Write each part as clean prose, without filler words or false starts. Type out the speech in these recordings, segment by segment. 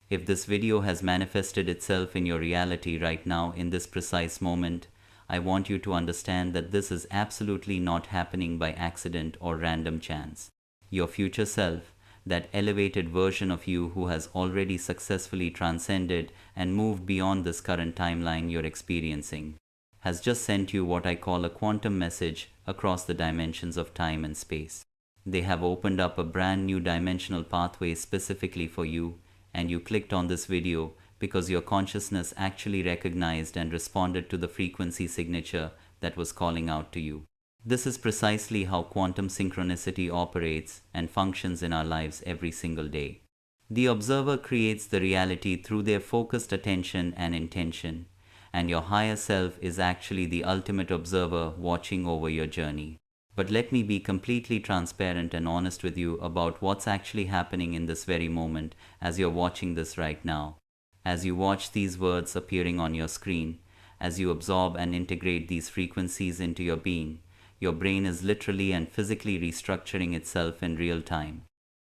If this video has manifested itself in your reality right now in this precise moment, I want you to understand that this is absolutely not happening by accident or random chance. Your future self, that elevated version of you who has already successfully transcended and moved beyond this current timeline you're experiencing, has just sent you what I call a quantum message across the dimensions of time and space. They have opened up a brand new dimensional pathway specifically for you, and you clicked on this video because your consciousness actually recognized and responded to the frequency signature that was calling out to you. This is precisely how quantum synchronicity operates and functions in our lives every single day. The observer creates the reality through their focused attention and intention, and your higher self is actually the ultimate observer watching over your journey. But let me be completely transparent and honest with you about what's actually happening in this very moment as you're watching this right now. As you watch these words appearing on your screen, as you absorb and integrate these frequencies into your being, your brain is literally and physically restructuring itself in real time.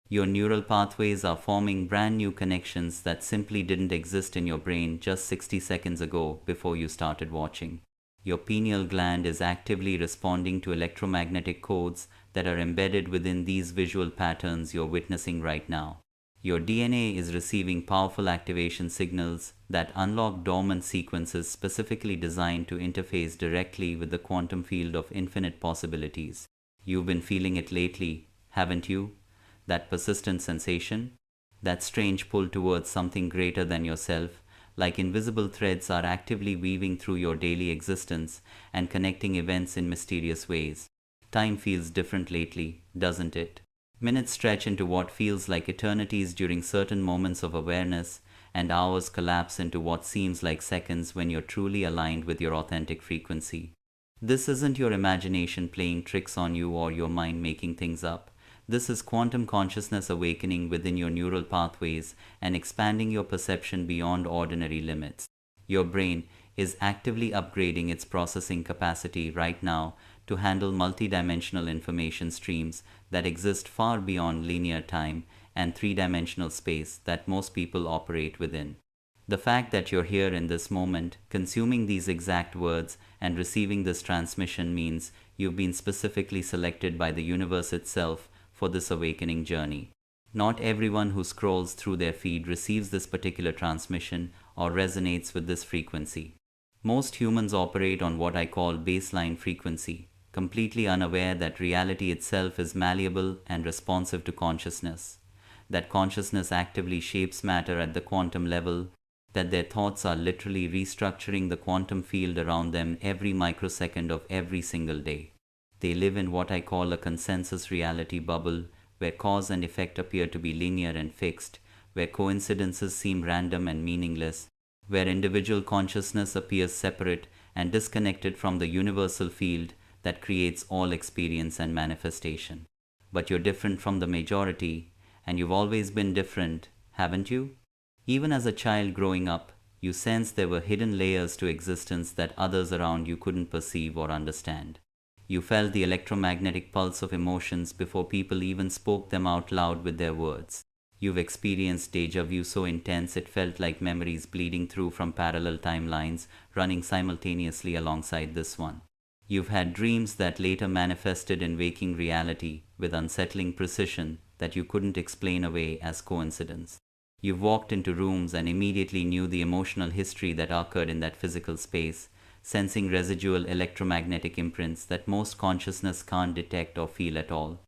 Your neural pathways are forming brand new connections that simply didn't exist in your brain just 60 seconds ago before you started watching. Your pineal gland is actively responding to electromagnetic codes that are embedded within these visual patterns you're witnessing right now. Your DNA is receiving powerful activation signals that unlock dormant sequences specifically designed to interface directly with the quantum field of infinite possibilities. You've been feeling it lately, haven't you? That persistent sensation? That strange pull towards something greater than yourself, like invisible threads are actively weaving through your daily existence and connecting events in mysterious ways. Time feels different lately, doesn't it? Minutes stretch into what feels like eternities during certain moments of awareness, and hours collapse into what seems like seconds when you're truly aligned with your authentic frequency. This isn't your imagination playing tricks on you or your mind making things up. This is quantum consciousness awakening within your neural pathways and expanding your perception beyond ordinary limits. Your brain is actively upgrading its processing capacity right now to handle multidimensional information streams that exist far beyond linear time and three-dimensional space that most people operate within. The fact that you're here in this moment, consuming these exact words and receiving this transmission means you've been specifically selected by the universe itself for this awakening journey. Not everyone who scrolls through their feed receives this particular transmission or resonates with this frequency. Most humans operate on what I call baseline frequency, completely unaware that reality itself is malleable and responsive to consciousness, that consciousness actively shapes matter at the quantum level, that their thoughts are literally restructuring the quantum field around them every microsecond of every single day. They live in what I call a consensus reality bubble, where cause and effect appear to be linear and fixed, where coincidences seem random and meaningless, where individual consciousness appears separate and disconnected from the universal field that creates all experience and manifestation. But you're different from the majority, and you've always been different, haven't you? Even as a child growing up, you sensed there were hidden layers to existence that others around you couldn't perceive or understand. You felt the electromagnetic pulse of emotions before people even spoke them out loud with their words. You've experienced déjà vu so intense it felt like memories bleeding through from parallel timelines running simultaneously alongside this one. You've had dreams that later manifested in waking reality with unsettling precision that you couldn't explain away as coincidence. You've walked into rooms and immediately knew the emotional history that occurred in that physical space, sensing residual electromagnetic imprints that most consciousness can't detect or feel at all.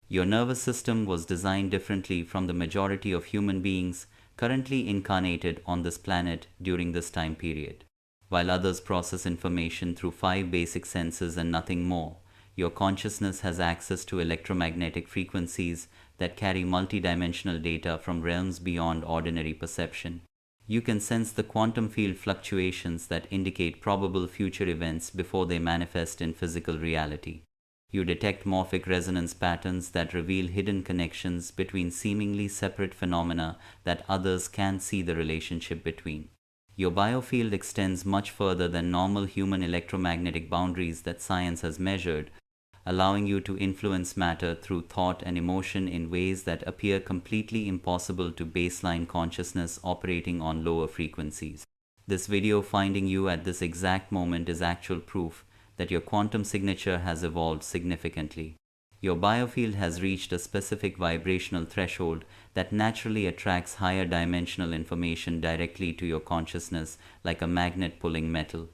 Your nervous system was designed differently from the majority of human beings currently incarnated on this planet during this time period. While others process information through 5 basic senses and nothing more, your consciousness has access to electromagnetic frequencies that carry multidimensional data from realms beyond ordinary perception. You can sense the quantum field fluctuations that indicate probable future events before they manifest in physical reality. You detect morphic resonance patterns that reveal hidden connections between seemingly separate phenomena that others can't see the relationship between. Your biofield extends much further than normal human electromagnetic boundaries that science has measured, allowing you to influence matter through thought and emotion in ways that appear completely impossible to baseline consciousness operating on lower frequencies. This video finding you at this exact moment is actual proof that your quantum signature has evolved significantly. Your biofield has reached a specific vibrational threshold that naturally attracts higher dimensional information directly to your consciousness like a magnet pulling metal.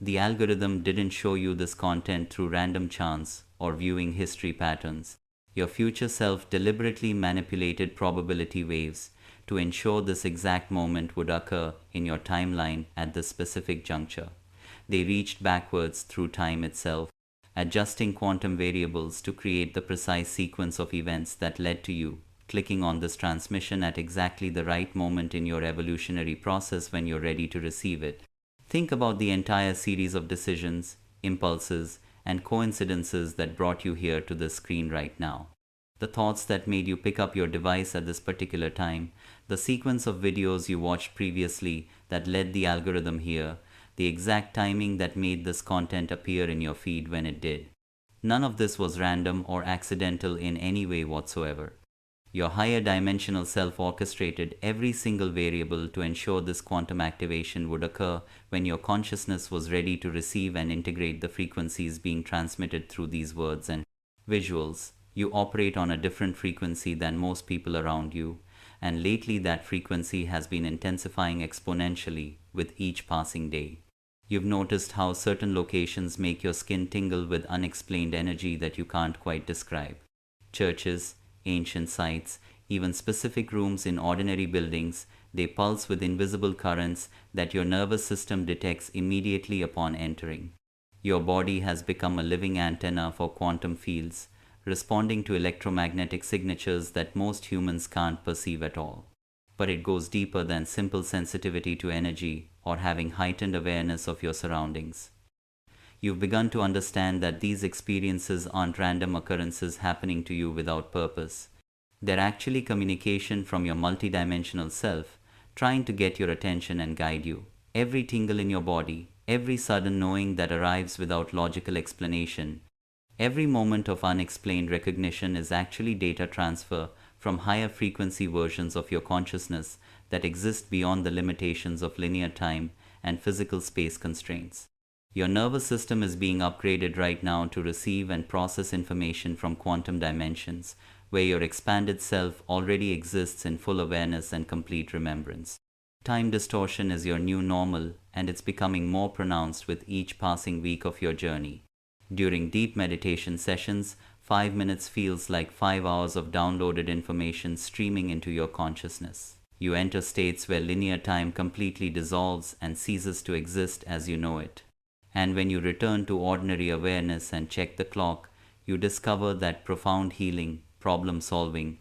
The algorithm didn't show you this content through random chance or viewing history patterns. Your future self deliberately manipulated probability waves to ensure this exact moment would occur in your timeline at this specific juncture. They reached backwards through time itself, adjusting quantum variables to create the precise sequence of events that led to you clicking on this transmission at exactly the right moment in your evolutionary process when you're ready to receive it. Think about the entire series of decisions, impulses, and coincidences that brought you here to this screen right now. The thoughts that made you pick up your device at this particular time, the sequence of videos you watched previously that led the algorithm here, the exact timing that made this content appear in your feed when it did. None of this was random or accidental in any way whatsoever. Your higher dimensional self orchestrated every single variable to ensure this quantum activation would occur when your consciousness was ready to receive and integrate the frequencies being transmitted through these words and visuals. You operate on a different frequency than most people around you, and lately that frequency has been intensifying exponentially with each passing day. You've noticed how certain locations make your skin tingle with unexplained energy that you can't quite describe. Churches, ancient sites, even specific rooms in ordinary buildings, they pulse with invisible currents that your nervous system detects immediately upon entering. Your body has become a living antenna for quantum fields, responding to electromagnetic signatures that most humans can't perceive at all. But it goes deeper than simple sensitivity to energy or having heightened awareness of your surroundings. You've begun to understand that these experiences aren't random occurrences happening to you without purpose. They're actually communication from your multidimensional self, trying to get your attention and guide you. Every tingle in your body, every sudden knowing that arrives without logical explanation, every moment of unexplained recognition is actually data transfer from higher frequency versions of your consciousness that exist beyond the limitations of linear time and physical space constraints. Your nervous system is being upgraded right now to receive and process information from quantum dimensions, where your expanded self already exists in full awareness and complete remembrance. Time distortion is your new normal, and it's becoming more pronounced with each passing week of your journey. During deep meditation sessions, 5 minutes feels like 5 hours of downloaded information streaming into your consciousness. You enter states where linear time completely dissolves and ceases to exist as you know it. And when you return to ordinary awareness and check the clock, you discover that profound healing, problem solving,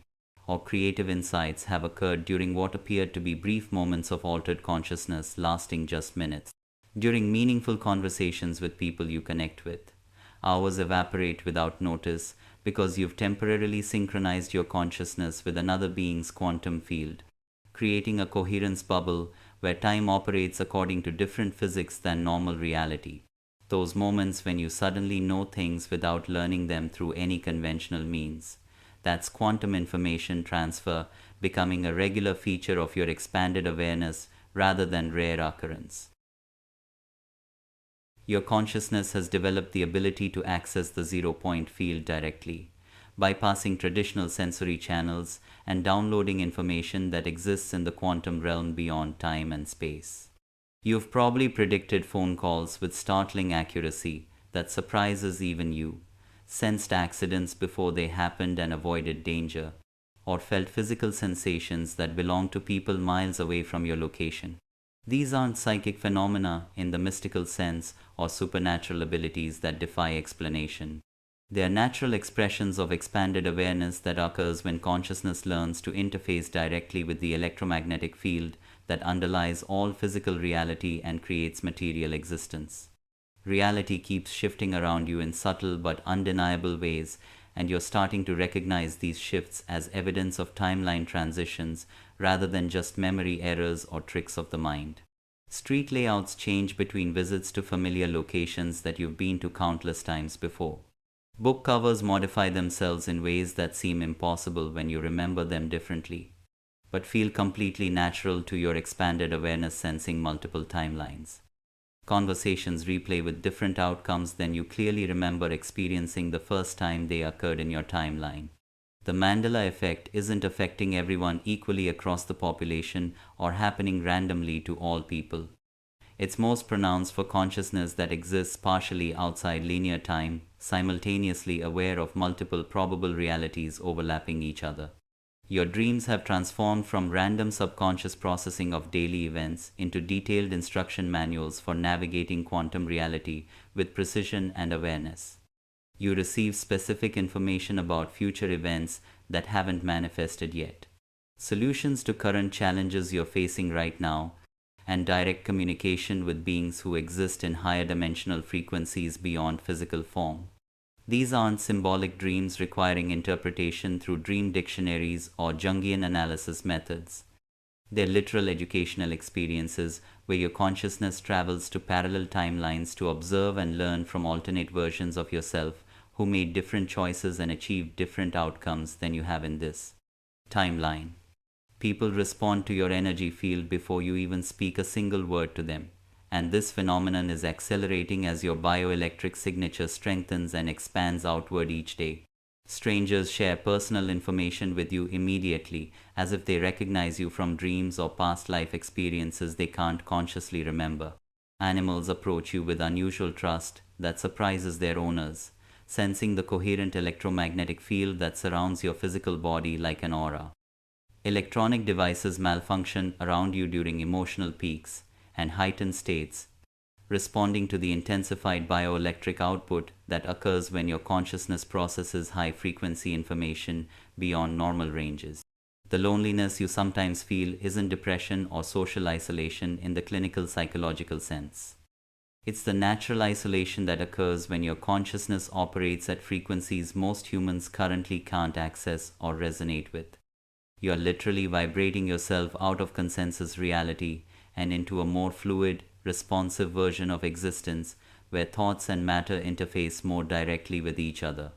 or creative insights have occurred during what appeared to be brief moments of altered consciousness lasting just minutes. During meaningful conversations with people you connect with, hours evaporate without notice because you've temporarily synchronized your consciousness with another being's quantum field, creating a coherence bubble where time operates according to different physics than normal reality. Those moments when you suddenly know things without learning them through any conventional means. That's quantum information transfer becoming a regular feature of your expanded awareness rather than rare occurrence. Your consciousness has developed the ability to access the zero-point field directly, bypassing traditional sensory channels and downloading information that exists in the quantum realm beyond time and space. You've probably predicted phone calls with startling accuracy that surprises even you, sensed accidents before they happened and avoided danger, or felt physical sensations that belong to people miles away from your location. These aren't psychic phenomena in the mystical sense or supernatural abilities that defy explanation. They are natural expressions of expanded awareness that occurs when consciousness learns to interface directly with the electromagnetic field that underlies all physical reality and creates material existence. Reality keeps shifting around you in subtle but undeniable ways, and you're starting to recognize these shifts as evidence of timeline transitions rather than just memory errors or tricks of the mind. Street layouts change between visits to familiar locations that you've been to countless times before. Book covers modify themselves in ways that seem impossible when you remember them differently, but feel completely natural to your expanded awareness sensing multiple timelines. Conversations replay with different outcomes than you clearly remember experiencing the first time they occurred in your timeline. The Mandela effect isn't affecting everyone equally across the population or happening randomly to all people. It's most pronounced for consciousness that exists partially outside linear time, simultaneously aware of multiple probable realities overlapping each other. Your dreams have transformed from random subconscious processing of daily events into detailed instruction manuals for navigating quantum reality with precision and awareness. You receive specific information about future events that haven't manifested yet, solutions to current challenges you're facing right now, and direct communication with beings who exist in higher dimensional frequencies beyond physical form. These aren't symbolic dreams requiring interpretation through dream dictionaries or Jungian analysis methods. They're literal educational experiences where your consciousness travels to parallel timelines to observe and learn from alternate versions of yourself who made different choices and achieved different outcomes than you have in this timeline. People respond to your energy field before you even speak a single word to them, and this phenomenon is accelerating as your bioelectric signature strengthens and expands outward each day. Strangers share personal information with you immediately, as if they recognize you from dreams or past life experiences they can't consciously remember. Animals approach you with unusual trust that surprises their owners, sensing the coherent electromagnetic field that surrounds your physical body like an aura. Electronic devices malfunction around you during emotional peaks and heightened states, responding to the intensified bioelectric output that occurs when your consciousness processes high-frequency information beyond normal ranges. The loneliness you sometimes feel isn't depression or social isolation in the clinical psychological sense. It's the natural isolation that occurs when your consciousness operates at frequencies most humans currently can't access or resonate with. You are literally vibrating yourself out of consensus reality and into a more fluid, responsive version of existence where thoughts and matter interface more directly with each other.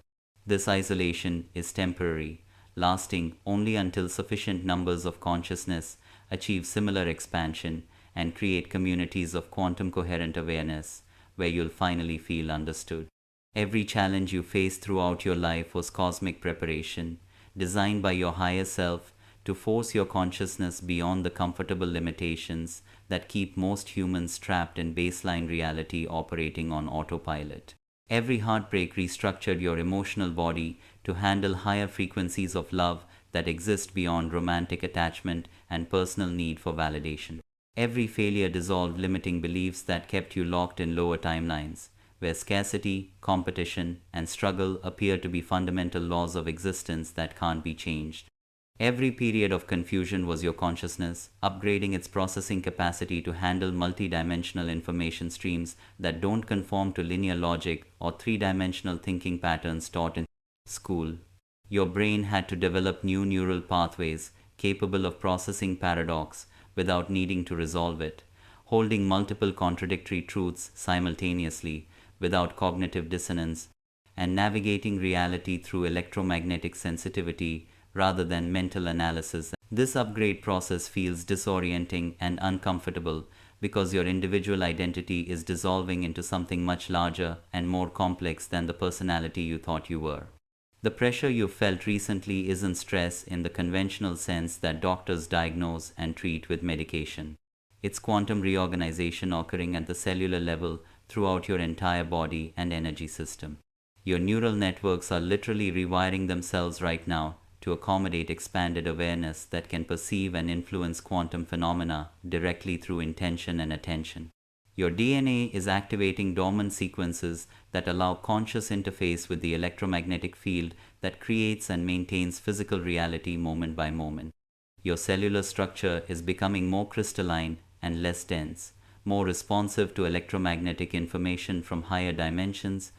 This isolation is temporary, lasting only until sufficient numbers of consciousness achieve similar expansion and create communities of quantum coherent awareness where you'll finally feel understood. Every challenge you face throughout your life was cosmic preparation, designed by your higher self to force your consciousness beyond the comfortable limitations that keep most humans trapped in baseline reality operating on autopilot. Every heartbreak restructured your emotional body to handle higher frequencies of love that exist beyond romantic attachment and personal need for validation. Every failure dissolved limiting beliefs that kept you locked in lower timelines, where scarcity, competition, and struggle appear to be fundamental laws of existence that can't be changed. Every period of confusion was your consciousness, upgrading its processing capacity to handle multi-dimensional information streams that don't conform to linear logic or three-dimensional thinking patterns taught in school. Your brain had to develop new neural pathways capable of processing paradox without needing to resolve it, holding multiple contradictory truths simultaneously without cognitive dissonance, and navigating reality through electromagnetic sensitivity rather than mental analysis. This upgrade process feels disorienting and uncomfortable because your individual identity is dissolving into something much larger and more complex than the personality you thought you were. The pressure you felt recently isn't stress in the conventional sense that doctors diagnose and treat with medication. It's quantum reorganization occurring at the cellular level throughout your entire body and energy system. Your neural networks are literally rewiring themselves right now to accommodate expanded awareness that can perceive and influence quantum phenomena directly through intention and attention. Your DNA is activating dormant sequences that allow conscious interface with the electromagnetic field that creates and maintains physical reality moment by moment. Your cellular structure is becoming more crystalline and less dense, more responsive to electromagnetic information from higher dimensions,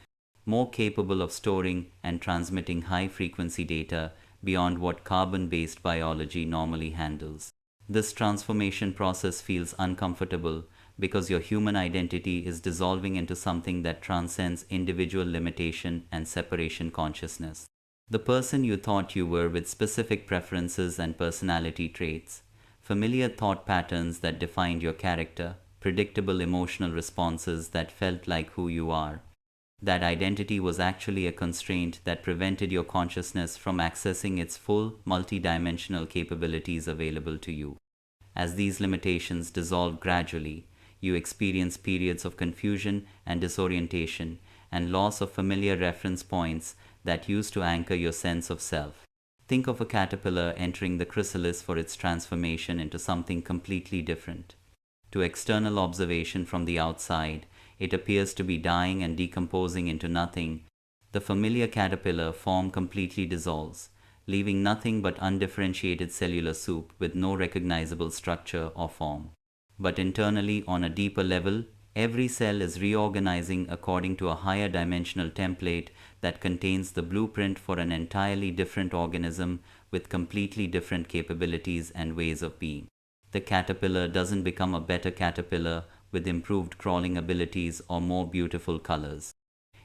more capable of storing and transmitting high-frequency data beyond what carbon-based biology normally handles. This transformation process feels uncomfortable because your human identity is dissolving into something that transcends individual limitation and separation consciousness. The person you thought you were with specific preferences and personality traits, familiar thought patterns that defined your character, predictable emotional responses that felt like who you are. That identity was actually a constraint that prevented your consciousness from accessing its full, multidimensional capabilities available to you. As these limitations dissolve gradually, you experience periods of confusion and disorientation and loss of familiar reference points that used to anchor your sense of self. Think of a caterpillar entering the chrysalis for its transformation into something completely different. To external observation from the outside, it appears to be dying and decomposing into nothing. The familiar caterpillar form completely dissolves, leaving nothing but undifferentiated cellular soup with no recognizable structure or form. But internally, on a deeper level, every cell is reorganizing according to a higher dimensional template that contains the blueprint for an entirely different organism with completely different capabilities and ways of being. The caterpillar doesn't become a better caterpillar with improved crawling abilities or more beautiful colors.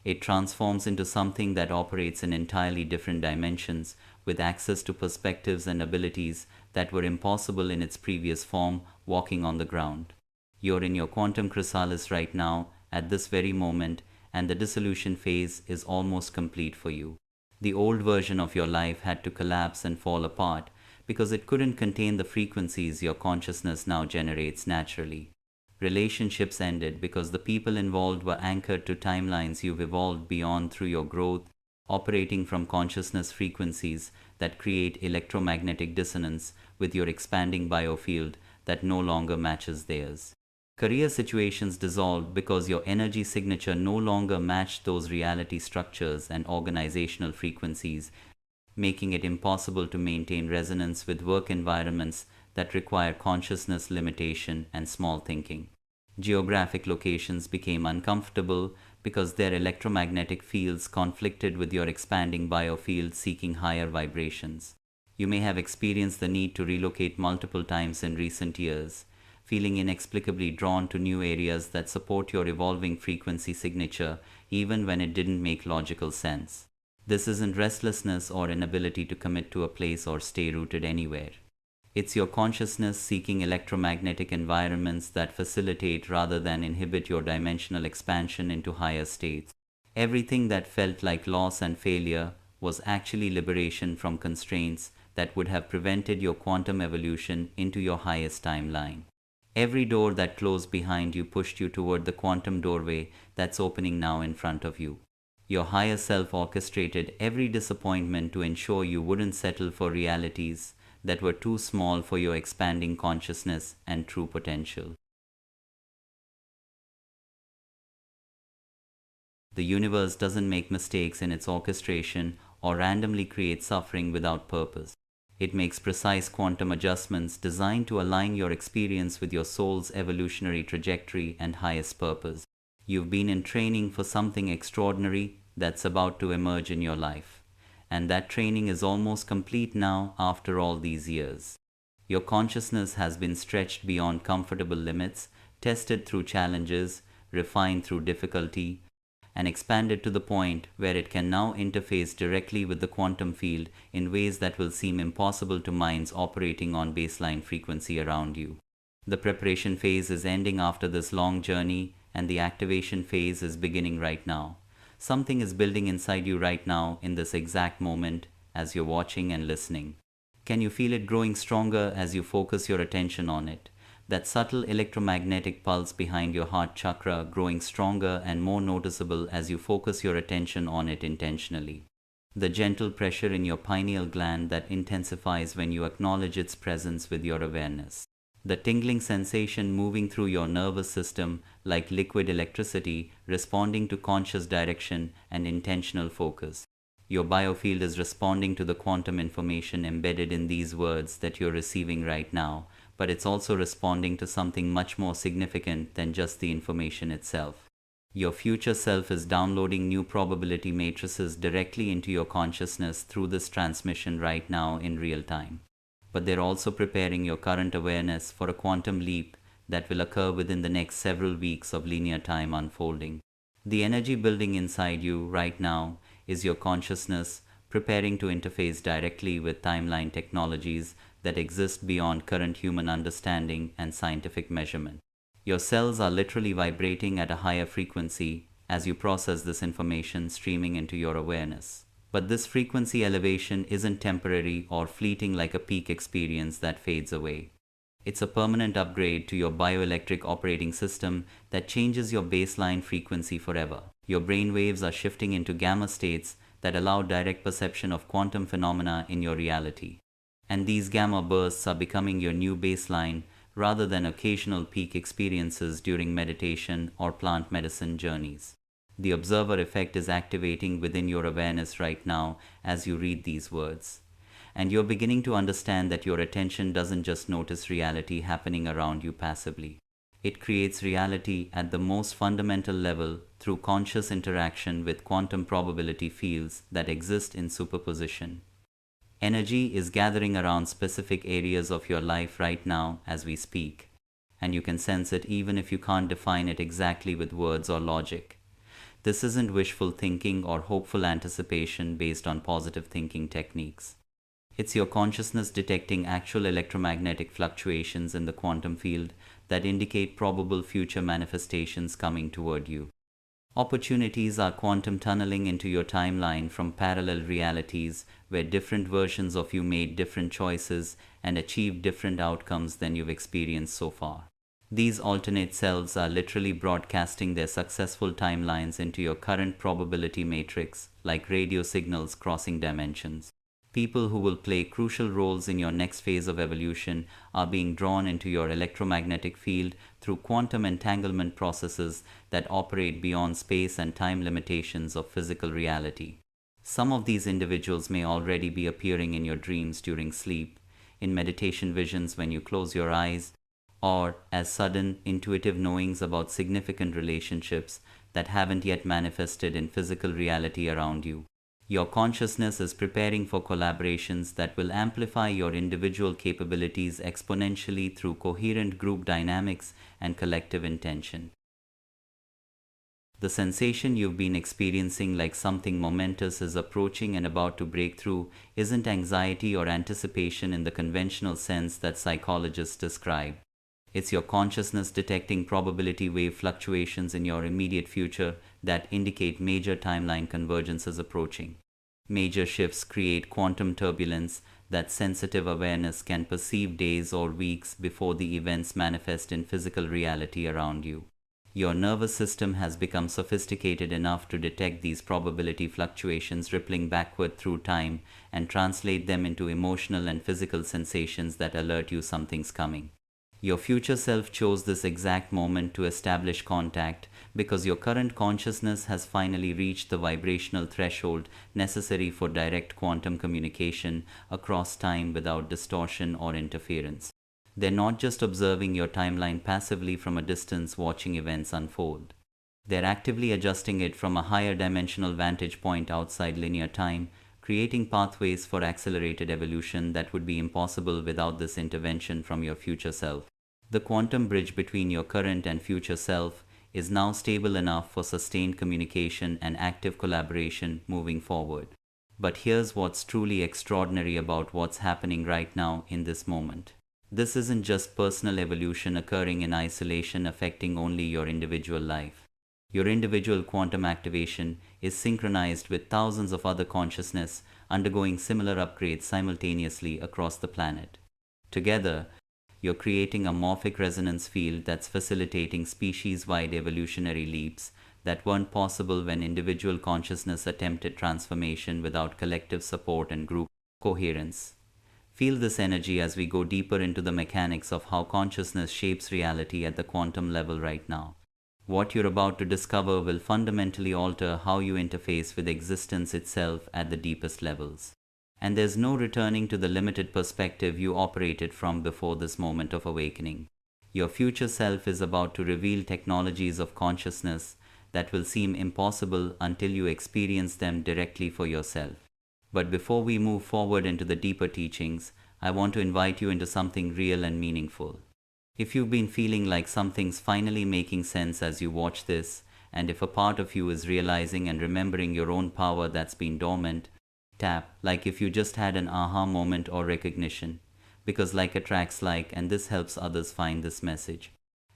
It transforms into something that operates in entirely different dimensions with access to perspectives and abilities that were impossible in its previous form, walking on the ground. You're in your quantum chrysalis right now, at this very moment, and the dissolution phase is almost complete for you. The old version of your life had to collapse and fall apart because it couldn't contain the frequencies your consciousness now generates naturally. Relationships ended because the people involved were anchored to timelines you've evolved beyond through your growth, operating from consciousness frequencies that create electromagnetic dissonance with your expanding biofield that no longer matches theirs. Career situations dissolved because your energy signature no longer matched those reality structures and organizational frequencies, making it impossible to maintain resonance with work environments that require consciousness limitation and small thinking. Geographic locations became uncomfortable because their electromagnetic fields conflicted with your expanding biofield seeking higher vibrations. You may have experienced the need to relocate multiple times in recent years, feeling inexplicably drawn to new areas that support your evolving frequency signature even when it didn't make logical sense. This isn't restlessness or inability to commit to a place or stay rooted anywhere. It's your consciousness seeking electromagnetic environments that facilitate rather than inhibit your dimensional expansion into higher states. Everything that felt like loss and failure was actually liberation from constraints that would have prevented your quantum evolution into your highest timeline. Every door that closed behind you pushed you toward the quantum doorway that's opening now in front of you. Your higher self orchestrated every disappointment to ensure you wouldn't settle for realities that were too small for your expanding consciousness and true potential. The universe doesn't make mistakes in its orchestration or randomly create suffering without purpose. It makes precise quantum adjustments designed to align your experience with your soul's evolutionary trajectory and highest purpose. You've been in training for something extraordinary that's about to emerge in your life. And that training is almost complete now after all these years. Your consciousness has been stretched beyond comfortable limits, tested through challenges, refined through difficulty, and expanded to the point where it can now interface directly with the quantum field in ways that will seem impossible to minds operating on baseline frequency around you. The preparation phase is ending after this long journey, and the activation phase is beginning right now. Something is building inside you right now in this exact moment as you're watching and listening. Can you feel it growing stronger as you focus your attention on it? That subtle electromagnetic pulse behind your heart chakra growing stronger and more noticeable as you focus your attention on it intentionally. The gentle pressure in your pineal gland that intensifies when you acknowledge its presence with your awareness. The tingling sensation moving through your nervous system like liquid electricity, responding to conscious direction and intentional focus. Your biofield is responding to the quantum information embedded in these words that you're receiving right now, but it's also responding to something much more significant than just the information itself. Your future self is downloading new probability matrices directly into your consciousness through this transmission right now in real time. But they're also preparing your current awareness for a quantum leap that will occur within the next several weeks of linear time unfolding. The energy building inside you right now is your consciousness preparing to interface directly with timeline technologies that exist beyond current human understanding and scientific measurement. Your cells are literally vibrating at a higher frequency as you process this information streaming into your awareness. But this frequency elevation isn't temporary or fleeting like a peak experience that fades away. It's a permanent upgrade to your bioelectric operating system that changes your baseline frequency forever. Your brain waves are shifting into gamma states that allow direct perception of quantum phenomena in your reality. And these gamma bursts are becoming your new baseline rather than occasional peak experiences during meditation or plant medicine journeys. The observer effect is activating within your awareness right now as you read these words. And you're beginning to understand that your attention doesn't just notice reality happening around you passively. It creates reality at the most fundamental level through conscious interaction with quantum probability fields that exist in superposition. Energy is gathering around specific areas of your life right now as we speak, and you can sense it even if you can't define it exactly with words or logic. This isn't wishful thinking or hopeful anticipation based on positive thinking techniques. It's your consciousness detecting actual electromagnetic fluctuations in the quantum field that indicate probable future manifestations coming toward you. Opportunities are quantum tunneling into your timeline from parallel realities where different versions of you made different choices and achieved different outcomes than you've experienced so far. These alternate selves are literally broadcasting their successful timelines into your current probability matrix, like radio signals crossing dimensions. People who will play crucial roles in your next phase of evolution are being drawn into your electromagnetic field through quantum entanglement processes that operate beyond space and time limitations of physical reality. Some of these individuals may already be appearing in your dreams during sleep, in meditation visions when you close your eyes, or as sudden, intuitive knowings about significant relationships that haven't yet manifested in physical reality around you. Your consciousness is preparing for collaborations that will amplify your individual capabilities exponentially through coherent group dynamics and collective intention. The sensation you've been experiencing like something momentous is approaching and about to break through isn't anxiety or anticipation in the conventional sense that psychologists describe. It's your consciousness detecting probability wave fluctuations in your immediate future that indicate major timeline convergences approaching. Major shifts create quantum turbulence that sensitive awareness can perceive days or weeks before the events manifest in physical reality around you. Your nervous system has become sophisticated enough to detect these probability fluctuations rippling backward through time and translate them into emotional and physical sensations that alert you something's coming. Your future self chose this exact moment to establish contact because your current consciousness has finally reached the vibrational threshold necessary for direct quantum communication across time without distortion or interference. They're not just observing your timeline passively from a distance watching events unfold. They're actively adjusting it from a higher dimensional vantage point outside linear time, creating pathways for accelerated evolution that would be impossible without this intervention from your future self. The quantum bridge between your current and future self is now stable enough for sustained communication and active collaboration moving forward. But here's what's truly extraordinary about what's happening right now in this moment. This isn't just personal evolution occurring in isolation affecting only your individual life. Your individual quantum activation is synchronized with thousands of other consciousness undergoing similar upgrades simultaneously across the planet. Together, you're creating a morphic resonance field that's facilitating species-wide evolutionary leaps that weren't possible when individual consciousness attempted transformation without collective support and group coherence. Feel this energy as we go deeper into the mechanics of how consciousness shapes reality at the quantum level right now. What you're about to discover will fundamentally alter how you interface with existence itself at the deepest levels. And there's no returning to the limited perspective you operated from before this moment of awakening. Your future self is about to reveal technologies of consciousness that will seem impossible until you experience them directly for yourself. But before we move forward into the deeper teachings, I want to invite you into something real and meaningful. If you've been feeling like something's finally making sense as you watch this, and if a part of you is realizing and remembering your own power that's been dormant, tap, like if you just had an aha moment or recognition, because like attracts like, and this helps others find this message.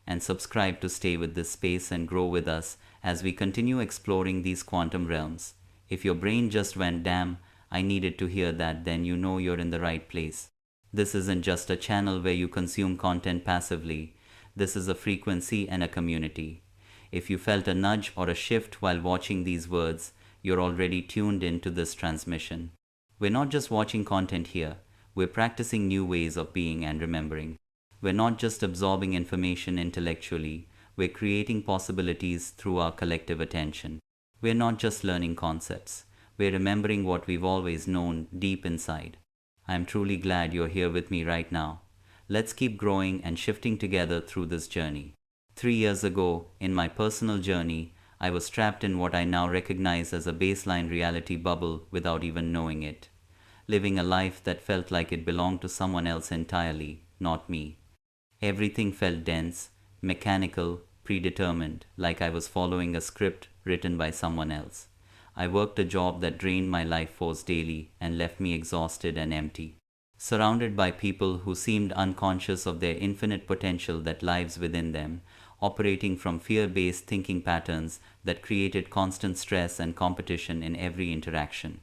And subscribe to stay with this space and grow with us as we continue exploring these quantum realms. If your brain just went, damn, I needed to hear that, then you know you're in the right place. This isn't just a channel where you consume content passively. This is a frequency and a community. If you felt a nudge or a shift while watching these words, you're already tuned into this transmission. We're not just watching content here, we're practicing new ways of being and remembering. We're not just absorbing information intellectually, we're creating possibilities through our collective attention. We're not just learning concepts, we're remembering what we've always known deep inside. I'm truly glad you're here with me right now. Let's keep growing and shifting together through this journey. 3 years ago, in my personal journey, I was trapped in what I now recognize as a baseline reality bubble without even knowing it. Living a life that felt like it belonged to someone else entirely, not me. Everything felt dense, mechanical, predetermined, like I was following a script written by someone else. I worked a job that drained my life force daily and left me exhausted and empty. Surrounded by people who seemed unconscious of their infinite potential that lives within them, operating from fear-based thinking patterns that created constant stress and competition in every interaction.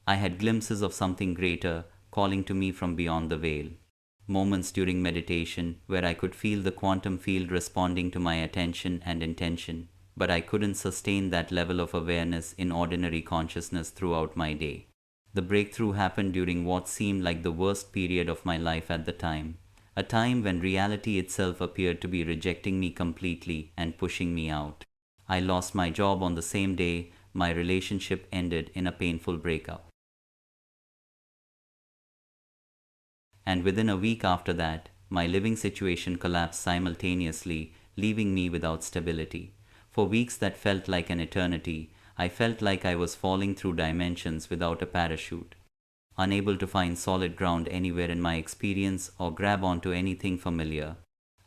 I had glimpses of something greater calling to me from beyond the veil. Moments during meditation where I could feel the quantum field responding to my attention and intention, but I couldn't sustain that level of awareness in ordinary consciousness throughout my day. The breakthrough happened during what seemed like the worst period of my life at the time, a time when reality itself appeared to be rejecting me completely and pushing me out. I lost my job on the same day my relationship ended in a painful breakup. And within a week after that, my living situation collapsed simultaneously, leaving me without stability. For weeks that felt like an eternity, I felt like I was falling through dimensions without a parachute. Unable to find solid ground anywhere in my experience or grab onto anything familiar.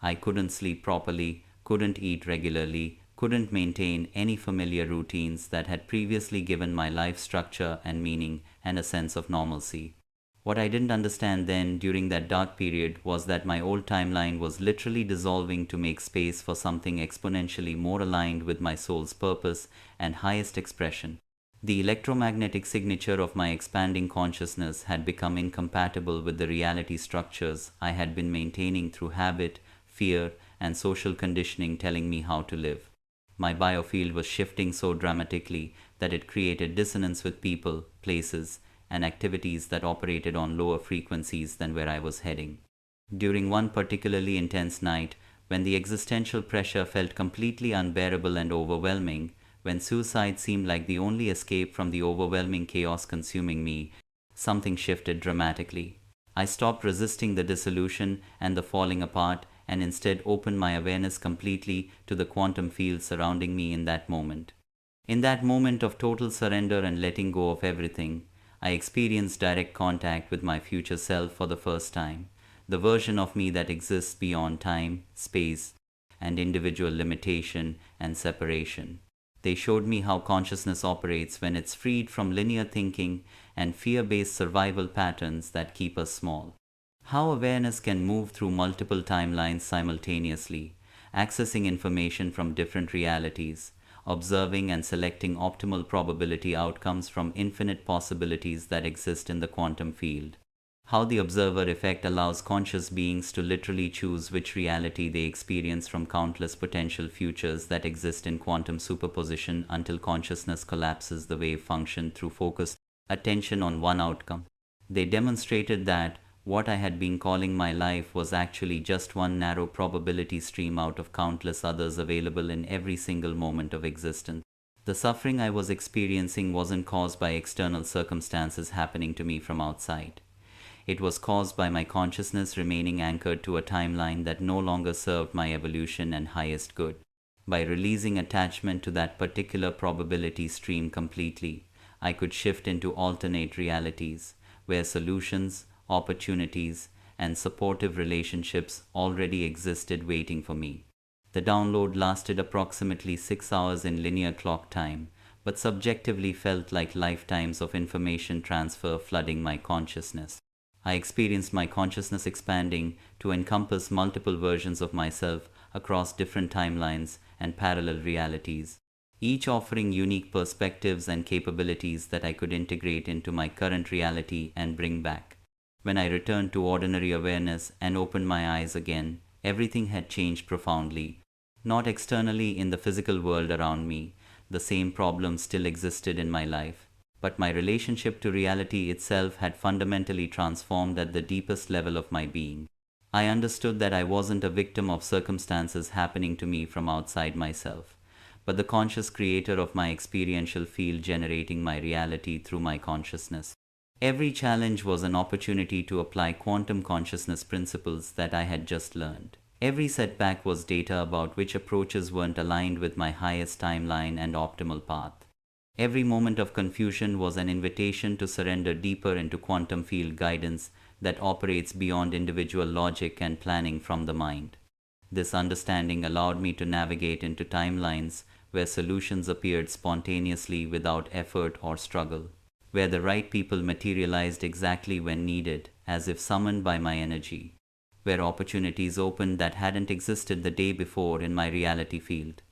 I couldn't sleep properly, couldn't eat regularly, couldn't maintain any familiar routines that had previously given my life structure and meaning and a sense of normalcy. What I didn't understand then during that dark period was that my old timeline was literally dissolving to make space for something exponentially more aligned with my soul's purpose and highest expression. The electromagnetic signature of my expanding consciousness had become incompatible with the reality structures I had been maintaining through habit, fear, and social conditioning telling me how to live. My biofield was shifting so dramatically that it created dissonance with people, places, and activities that operated on lower frequencies than where I was heading. During one particularly intense night, when the existential pressure felt completely unbearable and overwhelming, when suicide seemed like the only escape from the overwhelming chaos consuming me, something shifted dramatically. I stopped resisting the dissolution and the falling apart and instead opened my awareness completely to the quantum field surrounding me in that moment. In that moment of total surrender and letting go of everything, I experienced direct contact with my future self for the first time, the version of me that exists beyond time, space, and individual limitation and separation. They showed me how consciousness operates when it's freed from linear thinking and fear-based survival patterns that keep us small. How awareness can move through multiple timelines simultaneously, accessing information from different realities, observing and selecting optimal probability outcomes from infinite possibilities that exist in the quantum field. How the observer effect allows conscious beings to literally choose which reality they experience from countless potential futures that exist in quantum superposition until consciousness collapses the wave function through focused attention on one outcome. They demonstrated that what I had been calling my life was actually just one narrow probability stream out of countless others available in every single moment of existence. The suffering I was experiencing wasn't caused by external circumstances happening to me from outside. It was caused by my consciousness remaining anchored to a timeline that no longer served my evolution and highest good. By releasing attachment to that particular probability stream completely, I could shift into alternate realities, where solutions, opportunities, and supportive relationships already existed waiting for me. The download lasted approximately 6 hours in linear clock time, but subjectively felt like lifetimes of information transfer flooding my consciousness. I experienced my consciousness expanding to encompass multiple versions of myself across different timelines and parallel realities, each offering unique perspectives and capabilities that I could integrate into my current reality and bring back. When I returned to ordinary awareness and opened my eyes again, everything had changed profoundly. Not externally in the physical world around me, the same problems still existed in my life, but my relationship to reality itself had fundamentally transformed at the deepest level of my being. I understood that I wasn't a victim of circumstances happening to me from outside myself, but the conscious creator of my experiential field generating my reality through my consciousness. Every challenge was an opportunity to apply quantum consciousness principles that I had just learned. Every setback was data about which approaches weren't aligned with my highest timeline and optimal path. Every moment of confusion was an invitation to surrender deeper into quantum field guidance that operates beyond individual logic and planning from the mind. This understanding allowed me to navigate into timelines where solutions appeared spontaneously without effort or struggle, where the right people materialized exactly when needed, as if summoned by my energy, where opportunities opened that hadn't existed the day before in my reality field.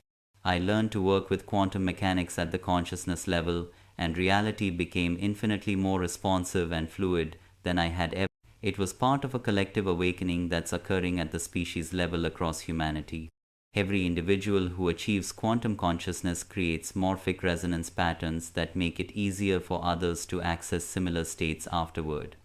I learned to work with quantum mechanics at the consciousness level, and reality became infinitely more responsive and fluid than I had ever. It was part of a collective awakening that's occurring at the species level across humanity. Every individual who achieves quantum consciousness creates morphic resonance patterns that make it easier for others to access similar states afterward.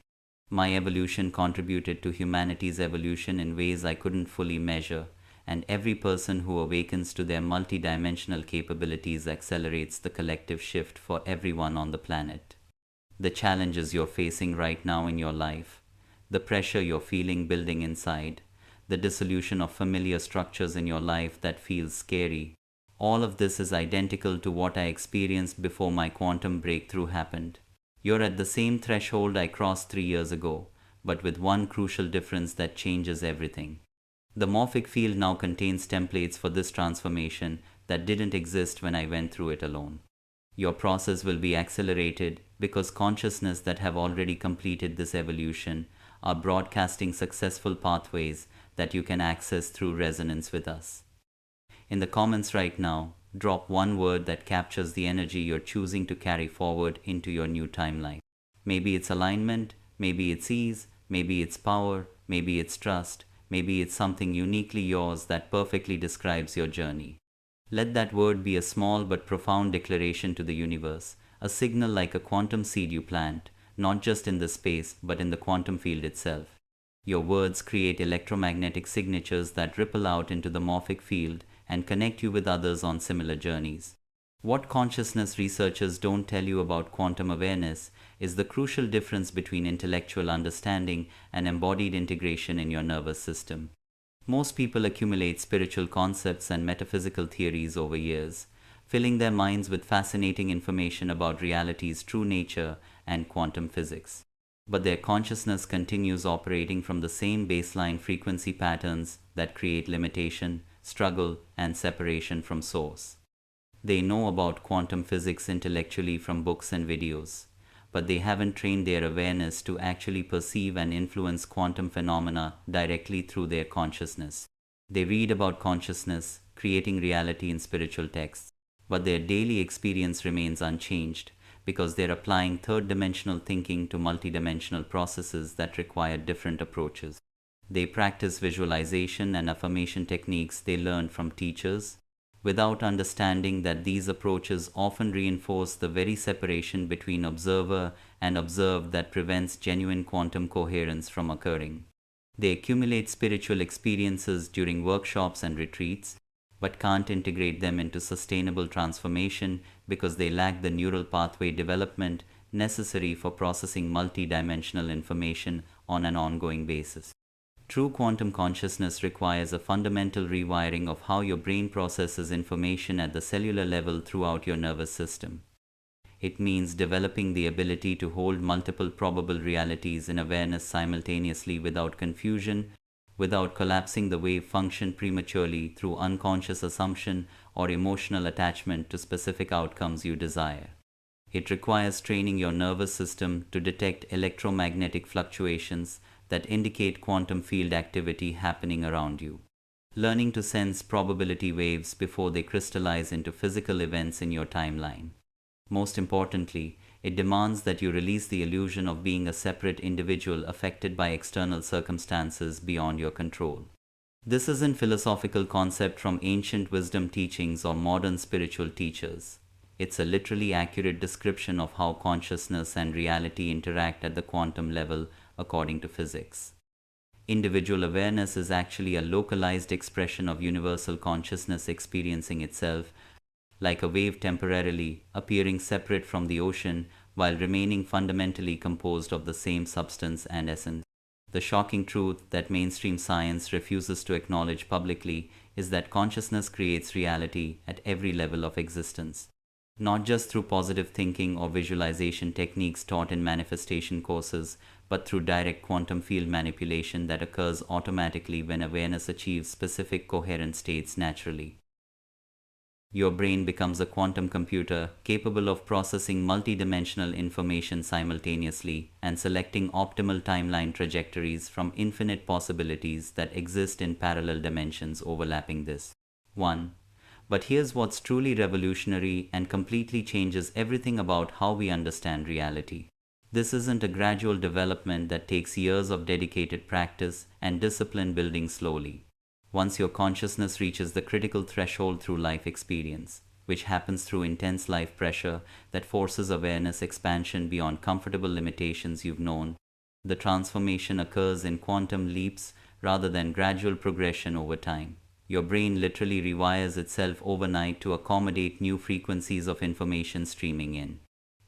My evolution contributed to humanity's evolution in ways I couldn't fully measure, and every person who awakens to their multidimensional capabilities accelerates the collective shift for everyone on the planet. The challenges you're facing right now in your life, the pressure you're feeling building inside, the dissolution of familiar structures in your life that feels scary, all of this is identical to what I experienced before my quantum breakthrough happened. You're at the same threshold I crossed 3 years ago, but with one crucial difference that changes everything. The morphic field now contains templates for this transformation that didn't exist when I went through it alone. Your process will be accelerated because consciousness that have already completed this evolution are broadcasting successful pathways that you can access through resonance with us. In the comments right now, drop one word that captures the energy you're choosing to carry forward into your new timeline. Maybe it's alignment, maybe it's ease, maybe it's power, maybe it's trust, maybe it's something uniquely yours that perfectly describes your journey. Let that word be a small but profound declaration to the universe, a signal like a quantum seed you plant, not just in the space but in the quantum field itself. Your words create electromagnetic signatures that ripple out into the morphic field and connect you with others on similar journeys. What consciousness researchers don't tell you about quantum awareness is the crucial difference between intellectual understanding and embodied integration in your nervous system. Most people accumulate spiritual concepts and metaphysical theories over years, filling their minds with fascinating information about reality's true nature and quantum physics. But their consciousness continues operating from the same baseline frequency patterns that create limitation, struggle, and separation from source. They know about quantum physics intellectually from books and videos, but they haven't trained their awareness to actually perceive and influence quantum phenomena directly through their consciousness. They read about consciousness, creating reality in spiritual texts, but their daily experience remains unchanged because they're applying third-dimensional thinking to multidimensional processes that require different approaches. They practice visualization and affirmation techniques they learned from teachers, without understanding that these approaches often reinforce the very separation between observer and observed that prevents genuine quantum coherence from occurring. They accumulate spiritual experiences during workshops and retreats, but can't integrate them into sustainable transformation because they lack the neural pathway development necessary for processing multi-dimensional information on an ongoing basis. True quantum consciousness requires a fundamental rewiring of how your brain processes information at the cellular level throughout your nervous system. It means developing the ability to hold multiple probable realities in awareness simultaneously without confusion, without collapsing the wave function prematurely through unconscious assumption or emotional attachment to specific outcomes you desire. It requires training your nervous system to detect electromagnetic fluctuations that indicate quantum field activity happening around you. Learning to sense probability waves before they crystallize into physical events in your timeline. Most importantly, it demands that you release the illusion of being a separate individual affected by external circumstances beyond your control. This isn't philosophical concept from ancient wisdom teachings or modern spiritual teachers. It's a literally accurate description of how consciousness and reality interact at the quantum level according to physics. Individual awareness is actually a localized expression of universal consciousness experiencing itself, like a wave temporarily appearing separate from the ocean while remaining fundamentally composed of the same substance and essence. The shocking truth that mainstream science refuses to acknowledge publicly is that consciousness creates reality at every level of existence. Not just through positive thinking or visualization techniques taught in manifestation courses, but through direct quantum field manipulation that occurs automatically when awareness achieves specific coherent states naturally. Your brain becomes a quantum computer capable of processing multidimensional information simultaneously and selecting optimal timeline trajectories from infinite possibilities that exist in parallel dimensions overlapping this. 1. But here's what's truly revolutionary and completely changes everything about how we understand reality. This isn't a gradual development that takes years of dedicated practice and discipline building slowly. Once your consciousness reaches the critical threshold through life experience, which happens through intense life pressure that forces awareness expansion beyond comfortable limitations you've known, the transformation occurs in quantum leaps rather than gradual progression over time. Your brain literally rewires itself overnight to accommodate new frequencies of information streaming in.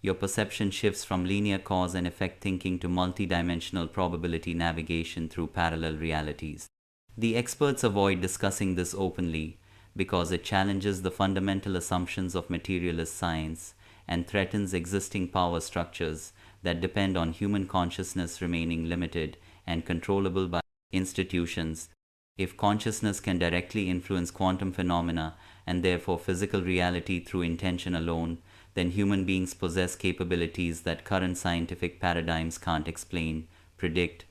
Your perception shifts from linear cause and effect thinking to multidimensional probability navigation through parallel realities. The experts avoid discussing this openly because it challenges the fundamental assumptions of materialist science and threatens existing power structures that depend on human consciousness remaining limited and controllable by institutions. If consciousness can directly influence quantum phenomena and therefore physical reality through intention alone, then human beings possess capabilities that current scientific paradigms can't explain, predict,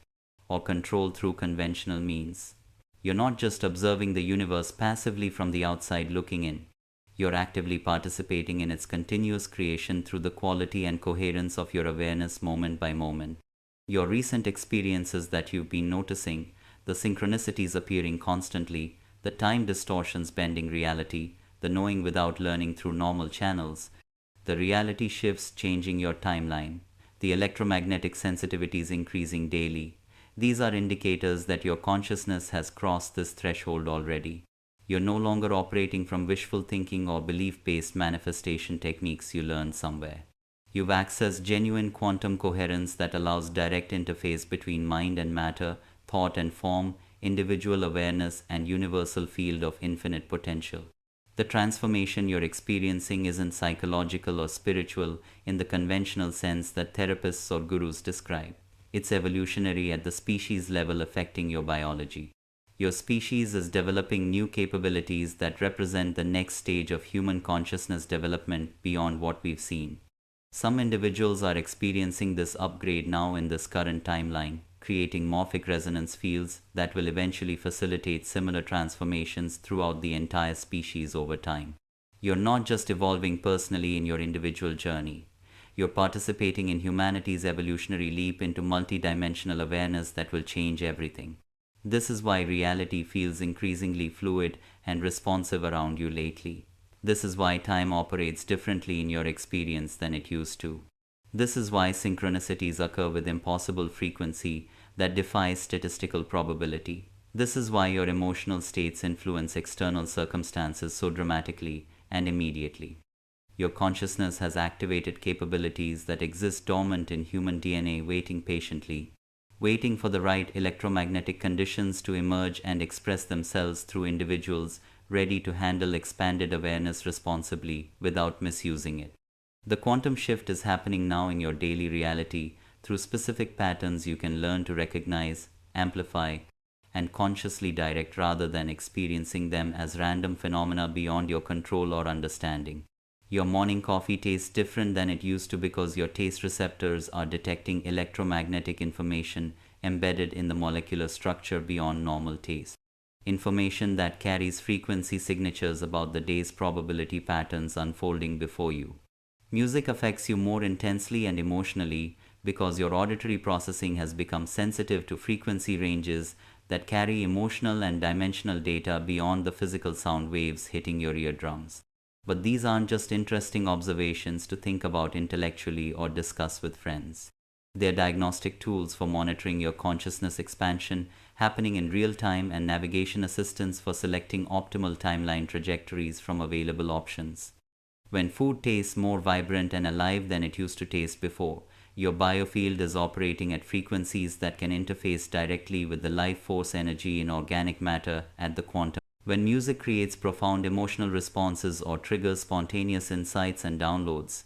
or control through conventional means. You're not just observing the universe passively from the outside looking in. You're actively participating in its continuous creation through the quality and coherence of your awareness moment by moment. Your recent experiences that you've been noticing, the synchronicities appearing constantly, the time distortions bending reality, the knowing without learning through normal channels, the reality shifts changing your timeline, the electromagnetic sensitivities increasing daily. These are indicators that your consciousness has crossed this threshold already. You're no longer operating from wishful thinking or belief-based manifestation techniques you learned somewhere. You've accessed genuine quantum coherence that allows direct interface between mind and matter, thought and form, individual awareness, and universal field of infinite potential. The transformation you're experiencing isn't psychological or spiritual in the conventional sense that therapists or gurus describe. It's evolutionary at the species level affecting your biology. Your species is developing new capabilities that represent the next stage of human consciousness development beyond what we've seen. Some individuals are experiencing this upgrade now in this current timeline, creating morphic resonance fields that will eventually facilitate similar transformations throughout the entire species over time. You're not just evolving personally in your individual journey. You're participating in humanity's evolutionary leap into multidimensional awareness that will change everything. This is why reality feels increasingly fluid and responsive around you lately. This is why time operates differently in your experience than it used to. This is why synchronicities occur with impossible frequency that defies statistical probability. This is why your emotional states influence external circumstances so dramatically and immediately. Your consciousness has activated capabilities that exist dormant in human DNA waiting patiently, waiting for the right electromagnetic conditions to emerge and express themselves through individuals ready to handle expanded awareness responsibly without misusing it. The quantum shift is happening now in your daily reality through specific patterns you can learn to recognize, amplify, and consciously direct rather than experiencing them as random phenomena beyond your control or understanding. Your morning coffee tastes different than it used to because your taste receptors are detecting electromagnetic information embedded in the molecular structure beyond normal taste. Information that carries frequency signatures about the day's probability patterns unfolding before you. Music affects you more intensely and emotionally because your auditory processing has become sensitive to frequency ranges that carry emotional and dimensional data beyond the physical sound waves hitting your eardrums. But these aren't just interesting observations to think about intellectually or discuss with friends. They're diagnostic tools for monitoring your consciousness expansion happening in real time and navigation assistance for selecting optimal timeline trajectories from available options. When food tastes more vibrant and alive than it used to taste before, your biofield is operating at frequencies that can interface directly with the life force energy in organic matter at the quantum. When music creates profound emotional responses or triggers spontaneous insights and downloads,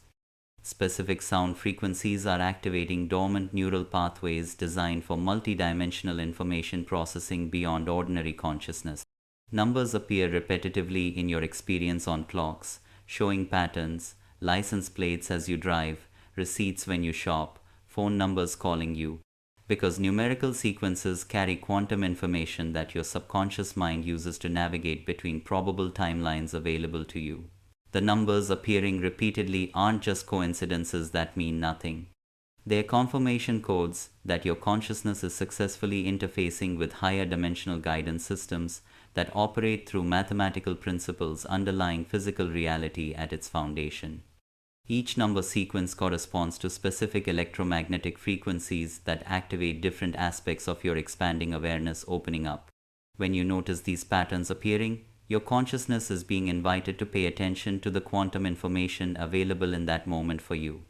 specific sound frequencies are activating dormant neural pathways designed for multidimensional information processing beyond ordinary consciousness. Numbers appear repetitively in your experience on clocks, showing patterns, license plates as you drive, receipts when you shop, phone numbers calling you, because numerical sequences carry quantum information that your subconscious mind uses to navigate between probable timelines available to you. The numbers appearing repeatedly aren't just coincidences that mean nothing. They are confirmation codes that your consciousness is successfully interfacing with higher dimensional guidance systems that operate through mathematical principles underlying physical reality at its foundation. Each number sequence corresponds to specific electromagnetic frequencies that activate different aspects of your expanding awareness opening up. When you notice these patterns appearing, your consciousness is being invited to pay attention to the quantum information available in that moment for you.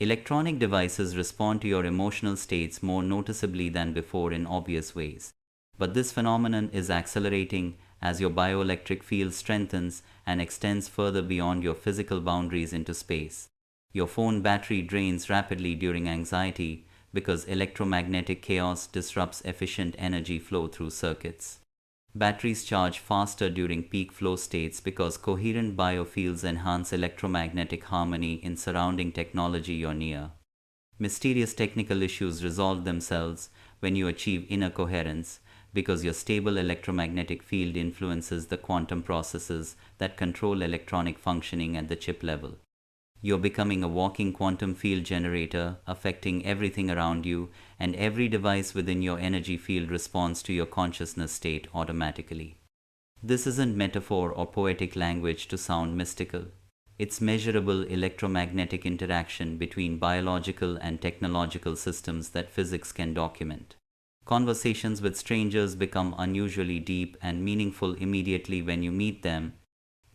Electronic devices respond to your emotional states more noticeably than before in obvious ways. But this phenomenon is accelerating as your bioelectric field strengthens and extends further beyond your physical boundaries into space. Your phone battery drains rapidly during anxiety because electromagnetic chaos disrupts efficient energy flow through circuits. Batteries charge faster during peak flow states because coherent biofields enhance electromagnetic harmony in surrounding technology you're near. Mysterious technical issues resolve themselves when you achieve inner coherence because your stable electromagnetic field influences the quantum processes that control electronic functioning at the chip level. You're becoming a walking quantum field generator, affecting everything around you, and every device within your energy field responds to your consciousness state automatically. This isn't metaphor or poetic language to sound mystical. It's measurable electromagnetic interaction between biological and technological systems that physics can document. Conversations with strangers become unusually deep and meaningful immediately when you meet them,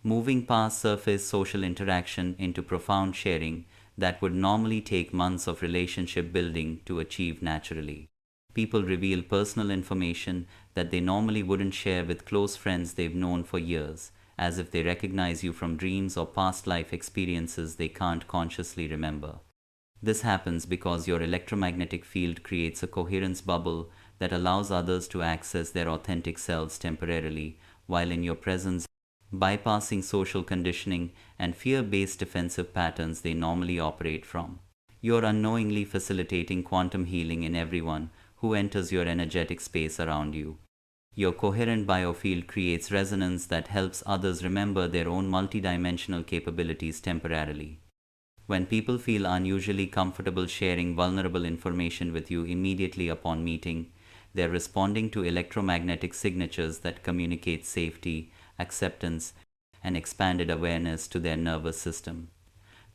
moving past surface social interaction into profound sharing that would normally take months of relationship building to achieve naturally. People reveal personal information that they normally wouldn't share with close friends they've known for years, as if they recognize you from dreams or past life experiences they can't consciously remember. This happens because your electromagnetic field creates a coherence bubble that allows others to access their authentic selves temporarily, while in your presence, bypassing social conditioning and fear-based defensive patterns they normally operate from. You're unknowingly facilitating quantum healing in everyone who enters your energetic space around you. Your coherent biofield creates resonance that helps others remember their own multidimensional capabilities temporarily. When people feel unusually comfortable sharing vulnerable information with you immediately upon meeting, they're responding to electromagnetic signatures that communicate safety, acceptance, and expanded awareness to their nervous system.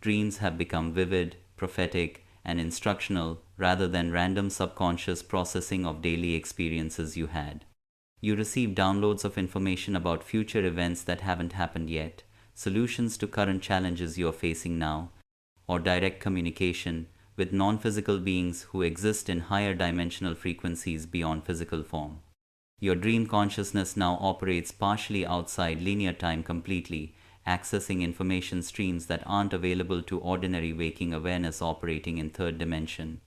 Dreams have become vivid, prophetic, and instructional rather than random subconscious processing of daily experiences you had. You receive downloads of information about future events that haven't happened yet, solutions to current challenges you are facing now, or direct communication with non-physical beings who exist in higher dimensional frequencies beyond physical form. Your dream consciousness now operates partially outside linear time completely, accessing information streams that aren't available to ordinary waking awareness operating in third dimension.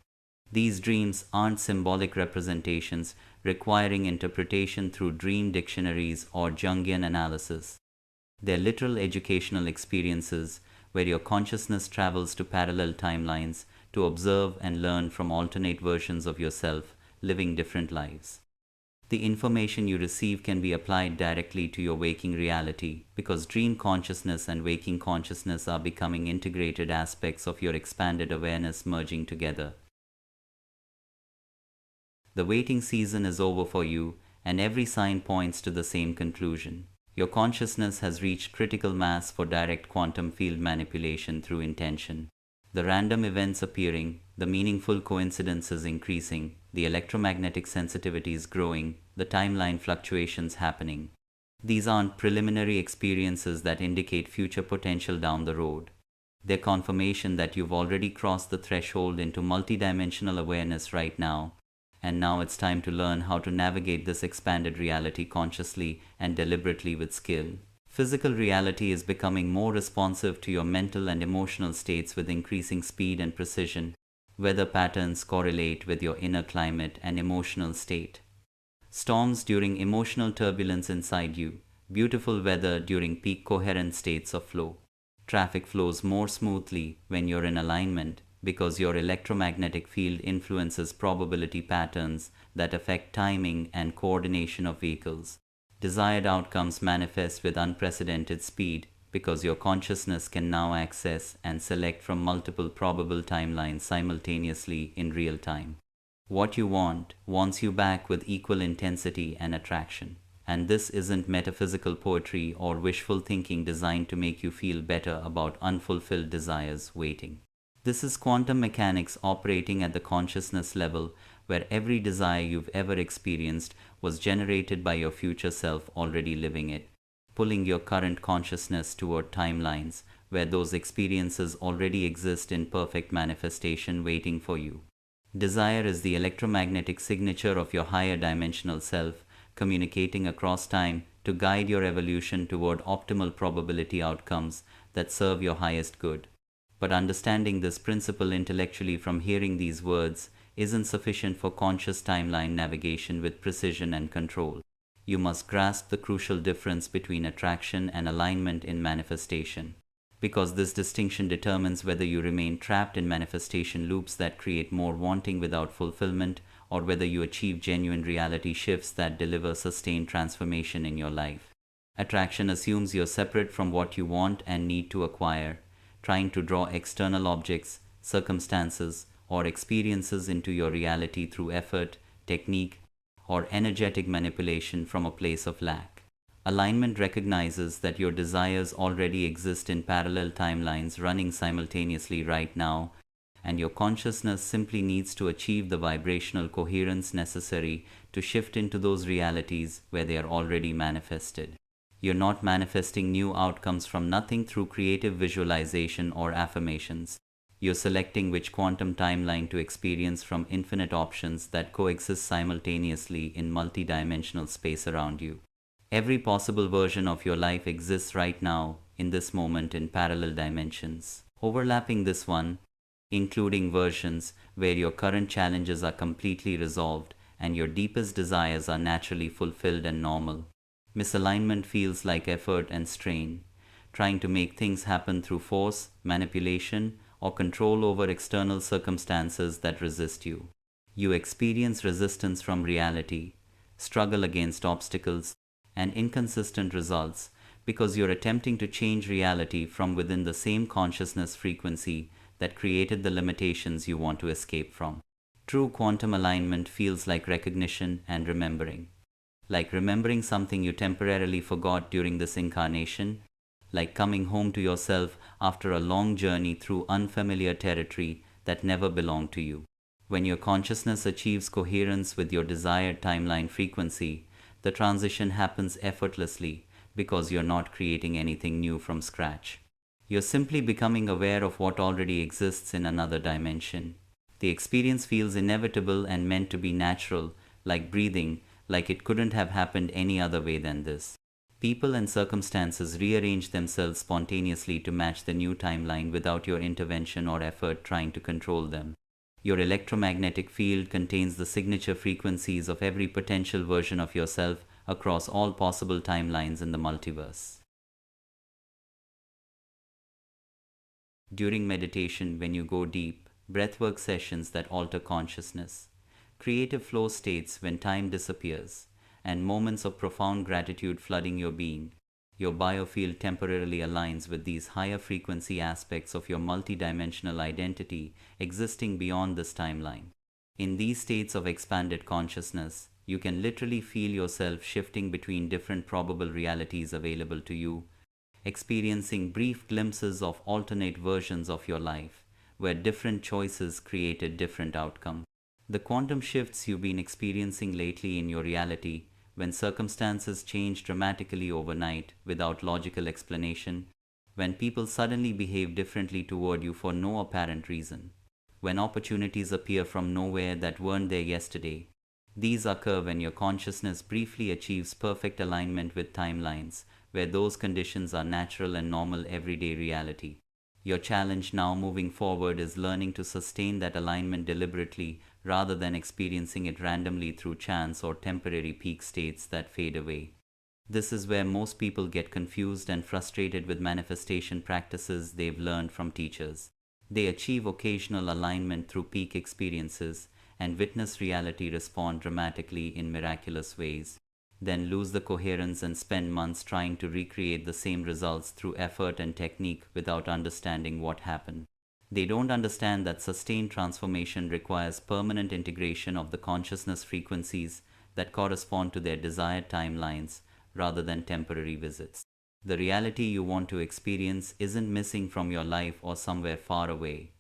These dreams aren't symbolic representations requiring interpretation through dream dictionaries or Jungian analysis. They're literal educational experiences where your consciousness travels to parallel timelines to observe and learn from alternate versions of yourself living different lives. The information you receive can be applied directly to your waking reality because dream consciousness and waking consciousness are becoming integrated aspects of your expanded awareness merging together. The waiting season is over for you, and every sign points to the same conclusion. Your consciousness has reached critical mass for direct quantum field manipulation through intention. The random events appearing, the meaningful coincidences increasing, the electromagnetic sensitivities growing, the timeline fluctuations happening. These aren't preliminary experiences that indicate future potential down the road. They're confirmation that you've already crossed the threshold into multidimensional awareness right now, and now it's time to learn how to navigate this expanded reality consciously and deliberately with skill. Physical reality is becoming more responsive to your mental and emotional states with increasing speed and precision. Weather patterns correlate with your inner climate and emotional state. Storms during emotional turbulence inside you, beautiful weather during peak coherent states of flow. Traffic flows more smoothly when you're in alignment, because your electromagnetic field influences probability patterns that affect timing and coordination of vehicles. Desired outcomes manifest with unprecedented speed because your consciousness can now access and select from multiple probable timelines simultaneously in real time. What you want wants you back with equal intensity and attraction. And this isn't metaphysical poetry or wishful thinking designed to make you feel better about unfulfilled desires waiting. This is quantum mechanics operating at the consciousness level, where every desire you've ever experienced was generated by your future self already living it, pulling your current consciousness toward timelines where those experiences already exist in perfect manifestation waiting for you. Desire is the electromagnetic signature of your higher dimensional self, communicating across time to guide your evolution toward optimal probability outcomes that serve your highest good. But understanding this principle intellectually from hearing these words isn't sufficient for conscious timeline navigation with precision and control. You must grasp the crucial difference between attraction and alignment in manifestation, because this distinction determines whether you remain trapped in manifestation loops that create more wanting without fulfillment, or whether you achieve genuine reality shifts that deliver sustained transformation in your life. Attraction assumes you're separate from what you want and need to acquire, trying to draw external objects, circumstances, or experiences into your reality through effort, technique, or energetic manipulation from a place of lack. Alignment recognizes that your desires already exist in parallel timelines running simultaneously right now, and your consciousness simply needs to achieve the vibrational coherence necessary to shift into those realities where they are already manifested. You're not manifesting new outcomes from nothing through creative visualization or affirmations. You're selecting which quantum timeline to experience from infinite options that coexist simultaneously in multidimensional space around you. Every possible version of your life exists right now, in this moment, in parallel dimensions, overlapping this one, including versions where your current challenges are completely resolved and your deepest desires are naturally fulfilled and normal. Misalignment feels like effort and strain, trying to make things happen through force, manipulation, or control over external circumstances that resist you. You experience resistance from reality, struggle against obstacles, and inconsistent results because you're attempting to change reality from within the same consciousness frequency that created the limitations you want to escape from. True quantum alignment feels like recognition and remembering. Like remembering something you temporarily forgot during this incarnation, like coming home to yourself after a long journey through unfamiliar territory that never belonged to you. When your consciousness achieves coherence with your desired timeline frequency, the transition happens effortlessly because you're not creating anything new from scratch. You're simply becoming aware of what already exists in another dimension. The experience feels inevitable and meant to be natural, like breathing, like it couldn't have happened any other way than this. People and circumstances rearrange themselves spontaneously to match the new timeline without your intervention or effort trying to control them. Your electromagnetic field contains the signature frequencies of every potential version of yourself across all possible timelines in the multiverse. During meditation, when you go deep, breathwork sessions that alter consciousness, creative flow states when time disappears, and moments of profound gratitude flooding your being, your biofield temporarily aligns with these higher frequency aspects of your multidimensional identity existing beyond this timeline. In these states of expanded consciousness, you can literally feel yourself shifting between different probable realities available to you, experiencing brief glimpses of alternate versions of your life, where different choices created different outcomes. The quantum shifts you've been experiencing lately in your reality, when circumstances change dramatically overnight without logical explanation, when people suddenly behave differently toward you for no apparent reason, when opportunities appear from nowhere that weren't there yesterday. These occur when your consciousness briefly achieves perfect alignment with timelines, where those conditions are natural and normal everyday reality. Your challenge now moving forward is learning to sustain that alignment deliberately rather than experiencing it randomly through chance or temporary peak states that fade away. This is where most people get confused and frustrated with manifestation practices they've learned from teachers. They achieve occasional alignment through peak experiences and witness reality respond dramatically in miraculous ways, then lose the coherence and spend months trying to recreate the same results through effort and technique without understanding what happened. They don't understand that sustained transformation requires permanent integration of the consciousness frequencies that correspond to their desired timelines rather than temporary visits. The reality you want to experience isn't missing from your life or somewhere far away.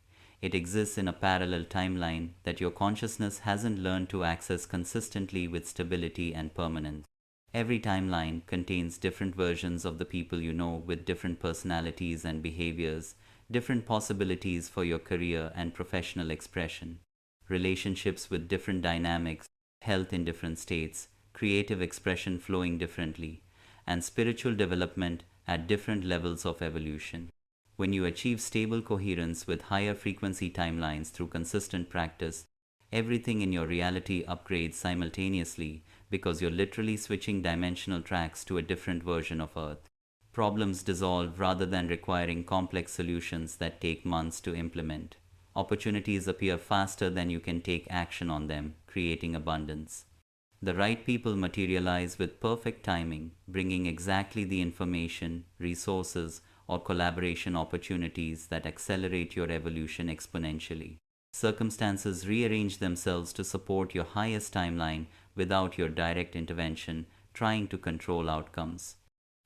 It exists in a parallel timeline that your consciousness hasn't learned to access consistently with stability and permanence. Every timeline contains different versions of the people you know with different personalities and behaviors, different possibilities for your career and professional expression, relationships with different dynamics, health in different states, creative expression flowing differently, and spiritual development at different levels of evolution. When you achieve stable coherence with higher frequency timelines through consistent practice, everything in your reality upgrades simultaneously because you're literally switching dimensional tracks to a different version of Earth. Problems dissolve rather than requiring complex solutions that take months to implement. Opportunities appear faster than you can take action on them, creating abundance. The right people materialize with perfect timing, bringing exactly the information, resources, or collaboration opportunities that accelerate your evolution exponentially. Circumstances rearrange themselves to support your highest timeline without your direct intervention, trying to control outcomes.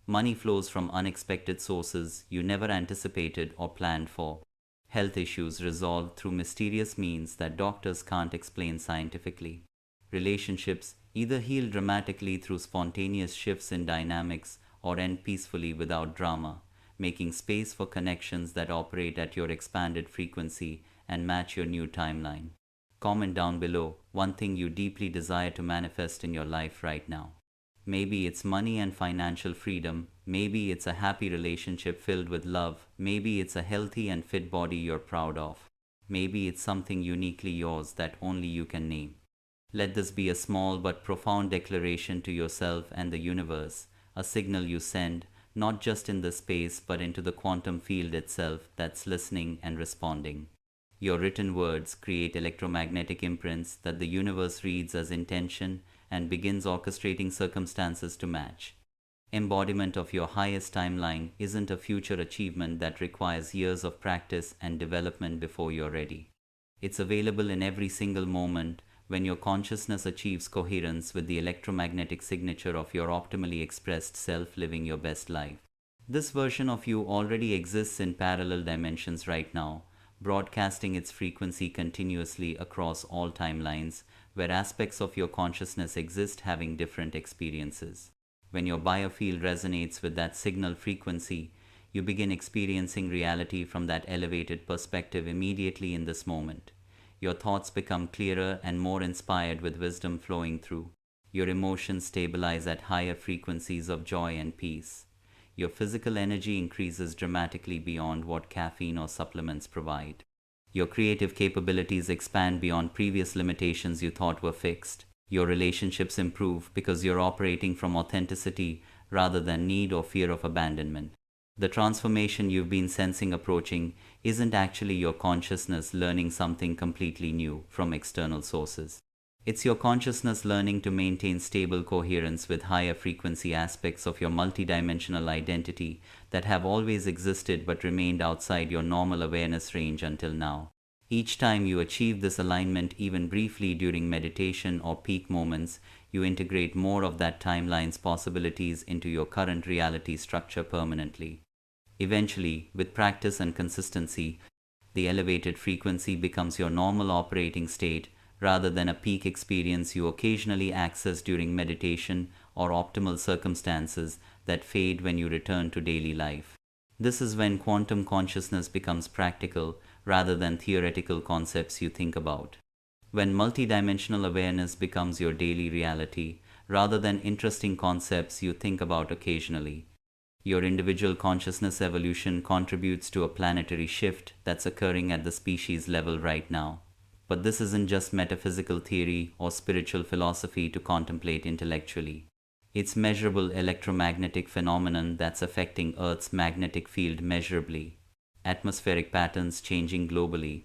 Money flows from unexpected sources you never anticipated or planned for. Health issues resolved through mysterious means that doctors can't explain scientifically. Relationships either heal dramatically through spontaneous shifts in dynamics or end peacefully without drama, making space for connections that operate at your expanded frequency and match your new timeline. Comment down below one thing you deeply desire to manifest in your life right now. Maybe it's money and financial freedom, maybe it's a happy relationship filled with love, maybe it's a healthy and fit body you're proud of. Maybe it's something uniquely yours that only you can name. Let this be a small but profound declaration to yourself and the universe, a signal you send, not just in the space but into the quantum field itself that's listening and responding. Your written words create electromagnetic imprints that the universe reads as intention and begins orchestrating circumstances to match. Embodiment of your highest timeline isn't a future achievement that requires years of practice and development before you're ready. It's available in every single moment when your consciousness achieves coherence with the electromagnetic signature of your optimally expressed self living your best life. This version of you already exists in parallel dimensions right now, broadcasting its frequency continuously across all timelines, where aspects of your consciousness exist having different experiences. When your biofield resonates with that signal frequency, you begin experiencing reality from that elevated perspective immediately in this moment. Your thoughts become clearer and more inspired with wisdom flowing through. Your emotions stabilize at higher frequencies of joy and peace. Your physical energy increases dramatically beyond what caffeine or supplements provide. Your creative capabilities expand beyond previous limitations you thought were fixed. Your relationships improve because you're operating from authenticity rather than need or fear of abandonment. The transformation you've been sensing approaching isn't actually your consciousness learning something completely new from external sources. It's your consciousness learning to maintain stable coherence with higher frequency aspects of your multidimensional identity that have always existed but remained outside your normal awareness range until now. Each time you achieve this alignment, even briefly during meditation or peak moments, you integrate more of that timeline's possibilities into your current reality structure permanently. Eventually, with practice and consistency, the elevated frequency becomes your normal operating state rather than a peak experience you occasionally access during meditation or optimal circumstances that fade when you return to daily life. This is when quantum consciousness becomes practical rather than theoretical concepts you think about. When multidimensional awareness becomes your daily reality rather than interesting concepts you think about occasionally. Your individual consciousness evolution contributes to a planetary shift that's occurring at the species level right now. But this isn't just metaphysical theory or spiritual philosophy to contemplate intellectually. It's measurable electromagnetic phenomenon that's affecting Earth's magnetic field measurably, atmospheric patterns changing globally,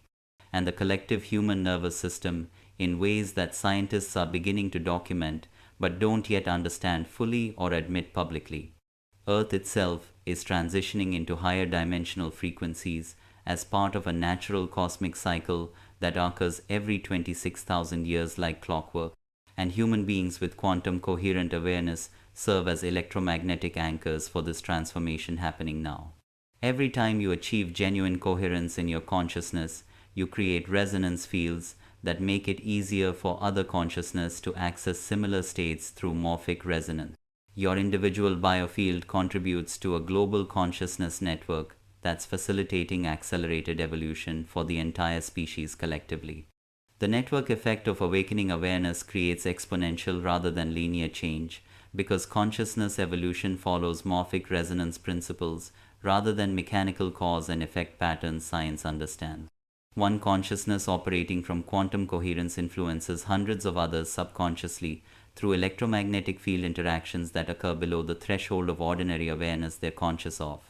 and the collective human nervous system in ways that scientists are beginning to document but don't yet understand fully or admit publicly. Earth itself is transitioning into higher dimensional frequencies as part of a natural cosmic cycle that occurs every 26,000 years like clockwork, and human beings with quantum coherent awareness serve as electromagnetic anchors for this transformation happening now. Every time you achieve genuine coherence in your consciousness, you create resonance fields that make it easier for other consciousness to access similar states through morphic resonance. Your individual biofield contributes to a global consciousness network that's facilitating accelerated evolution for the entire species collectively. The network effect of awakening awareness creates exponential rather than linear change because consciousness evolution follows morphic resonance principles rather than mechanical cause and effect patterns science understands. One consciousness operating from quantum coherence influences hundreds of others subconsciously through electromagnetic field interactions that occur below the threshold of ordinary awareness they're conscious of.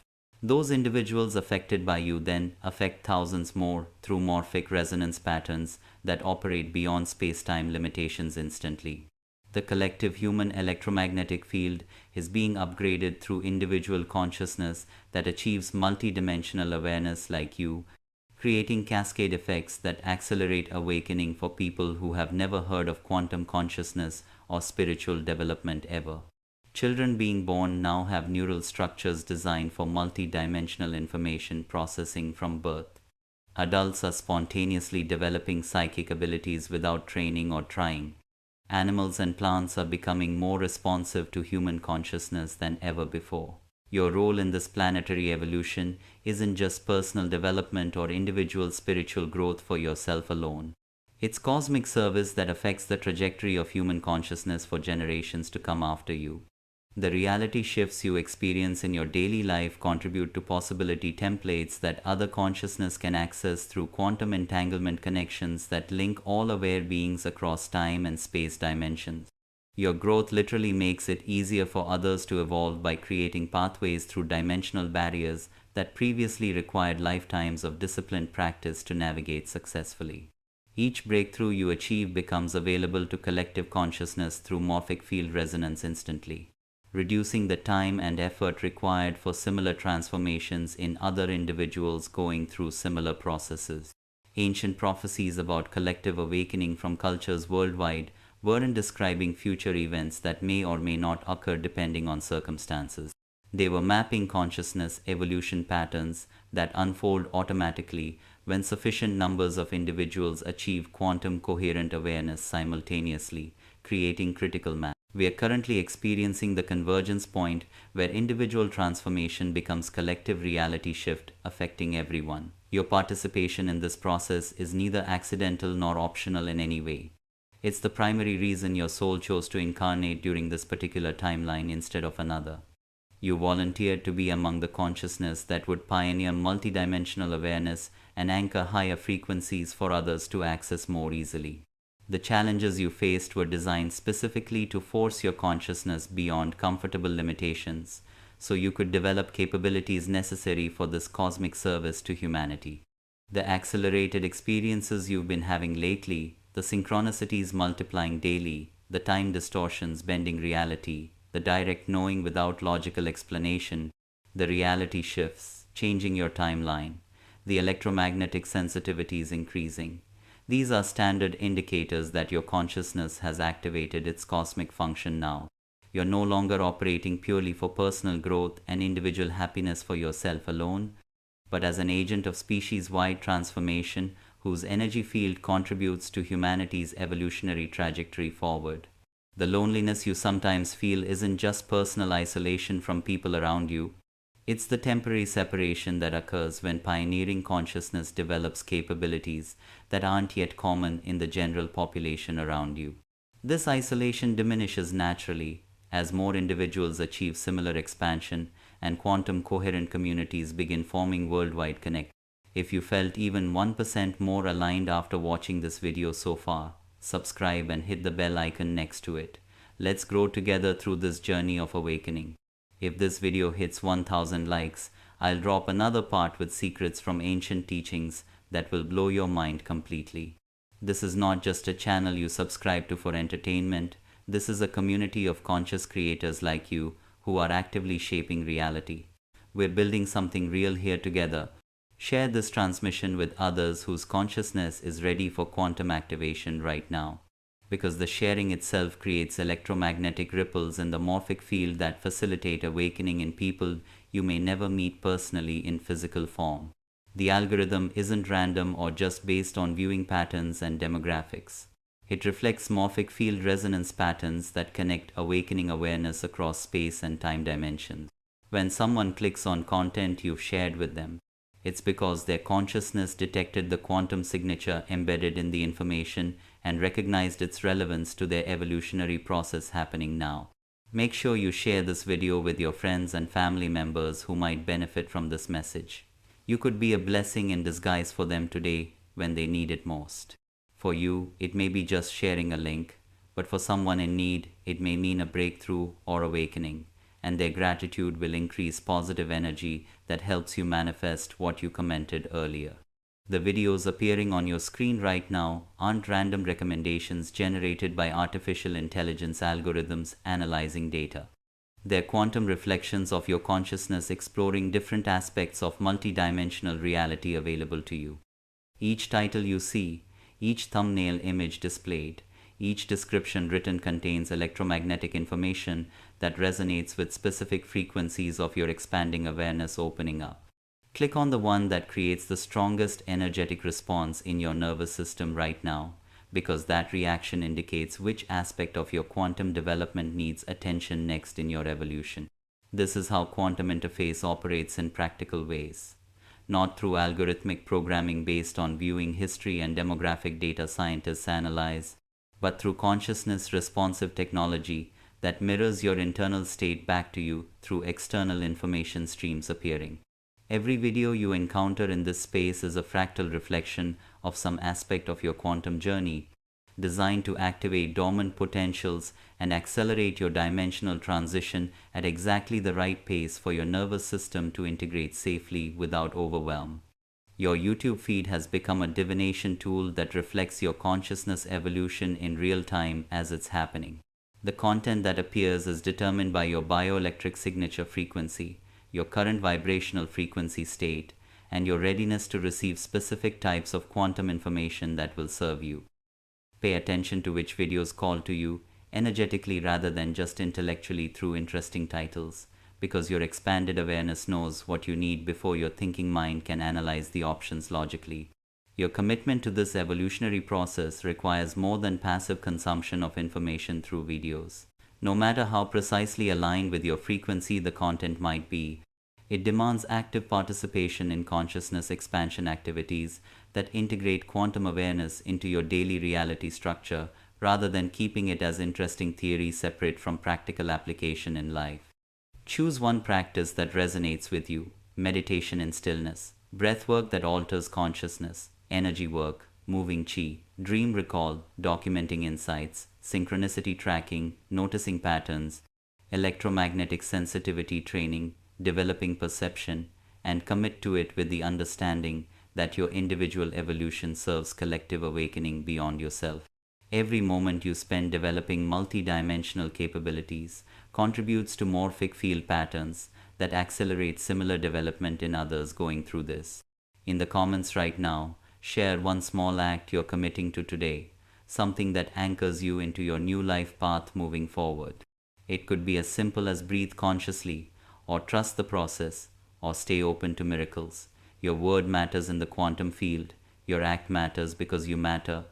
Those individuals affected by you then affect thousands more through morphic resonance patterns that operate beyond space-time limitations instantly. The collective human electromagnetic field is being upgraded through individual consciousness that achieves multidimensional awareness like you, creating cascade effects that accelerate awakening for people who have never heard of quantum consciousness or spiritual development ever. Children being born now have neural structures designed for multi-dimensional information processing from birth. Adults are spontaneously developing psychic abilities without training or trying. Animals and plants are becoming more responsive to human consciousness than ever before. Your role in this planetary evolution isn't just personal development or individual spiritual growth for yourself alone. It's cosmic service that affects the trajectory of human consciousness for generations to come after you. The reality shifts you experience in your daily life contribute to possibility templates that other consciousness can access through quantum entanglement connections that link all aware beings across time and space dimensions. Your growth literally makes it easier for others to evolve by creating pathways through dimensional barriers that previously required lifetimes of disciplined practice to navigate successfully. Each breakthrough you achieve becomes available to collective consciousness through morphic field resonance instantly, reducing the time and effort required for similar transformations in other individuals going through similar processes. Ancient prophecies about collective awakening from cultures worldwide weren't describing future events that may or may not occur depending on circumstances. They were mapping consciousness evolution patterns that unfold automatically when sufficient numbers of individuals achieve quantum coherent awareness simultaneously, creating critical mass. We are currently experiencing the convergence point where individual transformation becomes collective reality shift affecting everyone. Your participation in this process is neither accidental nor optional in any way. It's the primary reason your soul chose to incarnate during this particular timeline instead of another. You volunteered to be among the consciousness that would pioneer multidimensional awareness and anchor higher frequencies for others to access more easily. The challenges you faced were designed specifically to force your consciousness beyond comfortable limitations, so you could develop capabilities necessary for this cosmic service to humanity. The accelerated experiences you've been having lately, the synchronicities multiplying daily, the time distortions bending reality, the direct knowing without logical explanation, the reality shifts, changing your timeline, the electromagnetic sensitivities increasing. These are standard indicators that your consciousness has activated its cosmic function now. You're no longer operating purely for personal growth and individual happiness for yourself alone, but as an agent of species-wide transformation whose energy field contributes to humanity's evolutionary trajectory forward. The loneliness you sometimes feel isn't just personal isolation from people around you. It's the temporary separation that occurs when pioneering consciousness develops capabilities that aren't yet common in the general population around you. This isolation diminishes naturally as more individuals achieve similar expansion and quantum coherent communities begin forming worldwide connect. If you felt even 1% more aligned after watching this video so far, subscribe and hit the bell icon next to it. Let's grow together through this journey of awakening. If this video hits 1000 likes, I'll drop another part with secrets from ancient teachings that will blow your mind completely. This is not just a channel you subscribe to for entertainment. This is a community of conscious creators like you who are actively shaping reality. We're building something real here together. Share this transmission with others whose consciousness is ready for quantum activation right now, because the sharing itself creates electromagnetic ripples in the morphic field that facilitate awakening in people you may never meet personally in physical form. The algorithm isn't random or just based on viewing patterns and demographics. It reflects morphic field resonance patterns that connect awakening awareness across space and time dimensions. When someone clicks on content you've shared with them, it's because their consciousness detected the quantum signature embedded in the information and recognized its relevance to their evolutionary process happening now. Make sure you share this video with your friends and family members who might benefit from this message. You could be a blessing in disguise for them today when they need it most. For you, it may be just sharing a link, but for someone in need, it may mean a breakthrough or awakening, and their gratitude will increase positive energy that helps you manifest what you commented earlier. The videos appearing on your screen right now aren't random recommendations generated by artificial intelligence algorithms analyzing data. They're quantum reflections of your consciousness exploring different aspects of multidimensional reality available to you. Each title you see, each thumbnail image displayed, each description written contains electromagnetic information that resonates with specific frequencies of your expanding awareness opening up. Click on the one that creates the strongest energetic response in your nervous system right now, because that reaction indicates which aspect of your quantum development needs attention next in your evolution. This is how quantum interface operates in practical ways. Not through algorithmic programming based on viewing history and demographic data scientists analyze, but through consciousness responsive technology that mirrors your internal state back to you through external information streams appearing. Every video you encounter in this space is a fractal reflection of some aspect of your quantum journey, designed to activate dormant potentials and accelerate your dimensional transition at exactly the right pace for your nervous system to integrate safely without overwhelm. Your YouTube feed has become a divination tool that reflects your consciousness evolution in real time as it's happening. The content that appears is determined by your bioelectric signature frequency, your current vibrational frequency state, and your readiness to receive specific types of quantum information that will serve you. Pay attention to which videos call to you energetically rather than just intellectually through interesting titles, because your expanded awareness knows what you need before your thinking mind can analyze the options logically. Your commitment to this evolutionary process requires more than passive consumption of information through videos. No matter how precisely aligned with your frequency the content might be, it demands active participation in consciousness expansion activities that integrate quantum awareness into your daily reality structure rather than keeping it as interesting theory separate from practical application in life. Choose one practice that resonates with you: meditation in stillness, breath work that alters consciousness, energy work, moving chi, dream recall, documenting insights, synchronicity tracking, noticing patterns, electromagnetic sensitivity training, developing perception, and commit to it with the understanding that your individual evolution serves collective awakening beyond yourself. Every moment you spend developing multi-dimensional capabilities contributes to morphic field patterns that accelerate similar development in others going through this. In the comments right now, share one small act you're committing to today, something that anchors you into your new life path moving forward. It could be as simple as breathe consciously, or trust the process, or stay open to miracles. Your word matters in the quantum field, your act matters because you matter,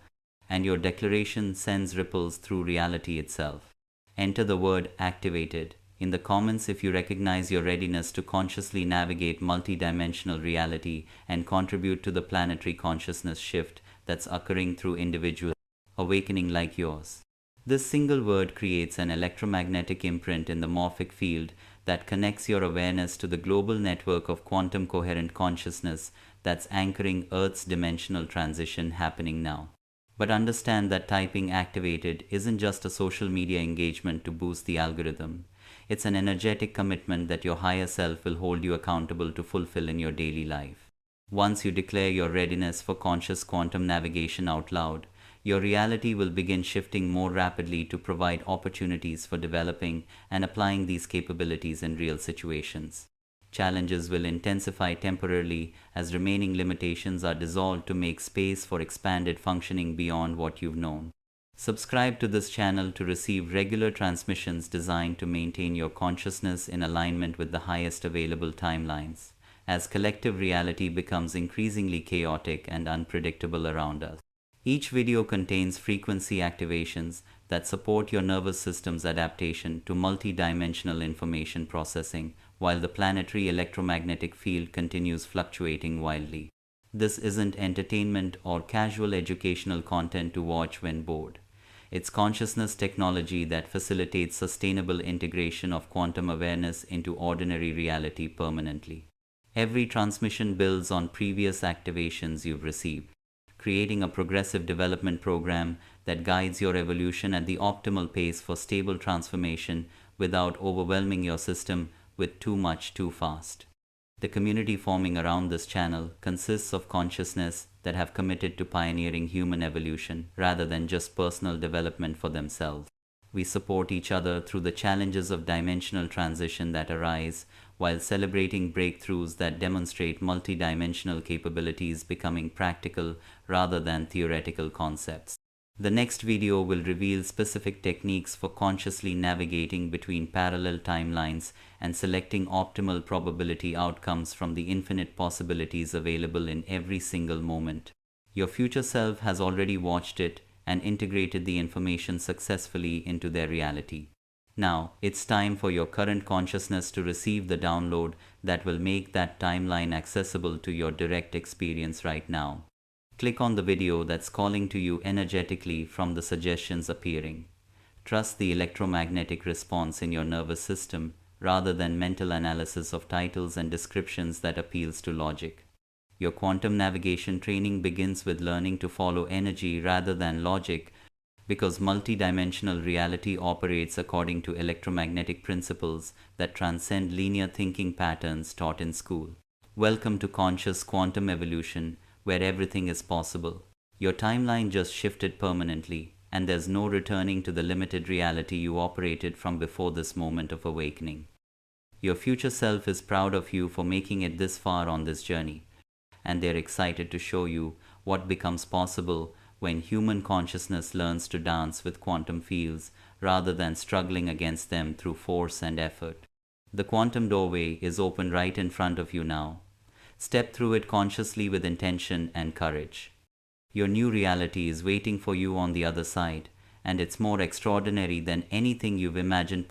and your declaration sends ripples through reality itself. Enter the word activated in the comments if you recognize your readiness to consciously navigate multidimensional reality and contribute to the planetary consciousness shift that's occurring through individual awakening like yours. This single word creates an electromagnetic imprint in the morphic field that connects your awareness to the global network of quantum coherent consciousness that's anchoring Earth's dimensional transition happening now. But understand that typing activated isn't just a social media engagement to boost the algorithm. It's an energetic commitment that your higher self will hold you accountable to fulfill in your daily life. Once you declare your readiness for conscious quantum navigation out loud, your reality will begin shifting more rapidly to provide opportunities for developing and applying these capabilities in real situations. Challenges will intensify temporarily as remaining limitations are dissolved to make space for expanded functioning beyond what you've known. Subscribe to this channel to receive regular transmissions designed to maintain your consciousness in alignment with the highest available timelines, as collective reality becomes increasingly chaotic and unpredictable around us. Each video contains frequency activations that support your nervous system's adaptation to multi-dimensional information processing, while the planetary electromagnetic field continues fluctuating wildly. This isn't entertainment or casual educational content to watch when bored. It's consciousness technology that facilitates sustainable integration of quantum awareness into ordinary reality permanently. Every transmission builds on previous activations you've received, creating a progressive development program that guides your evolution at the optimal pace for stable transformation without overwhelming your system with too much too fast. The community forming around this channel consists of consciousness that have committed to pioneering human evolution rather than just personal development for themselves. We support each other through the challenges of dimensional transition that arise, while celebrating breakthroughs that demonstrate multidimensional capabilities becoming practical rather than theoretical concepts. The next video will reveal specific techniques for consciously navigating between parallel timelines and selecting optimal probability outcomes from the infinite possibilities available in every single moment. Your future self has already watched it and integrated the information successfully into their reality. Now, it's time for your current consciousness to receive the download that will make that timeline accessible to your direct experience right now. Click on the video that's calling to you energetically from the suggestions appearing. Trust the electromagnetic response in your nervous system rather than mental analysis of titles and descriptions that appeals to logic. Your quantum navigation training begins with learning to follow energy rather than logic, because multidimensional reality operates according to electromagnetic principles that transcend linear thinking patterns taught in school. Welcome to conscious quantum evolution, where everything is possible. Your timeline just shifted permanently, and there's no returning to the limited reality you operated from before this moment of awakening. Your future self is proud of you for making it this far on this journey, and they're excited to show you what becomes possible when human consciousness learns to dance with quantum fields rather than struggling against them through force and effort. The quantum doorway is open right in front of you now. Step through it consciously with intention and courage. Your new reality is waiting for you on the other side, and it's more extraordinary than anything you've imagined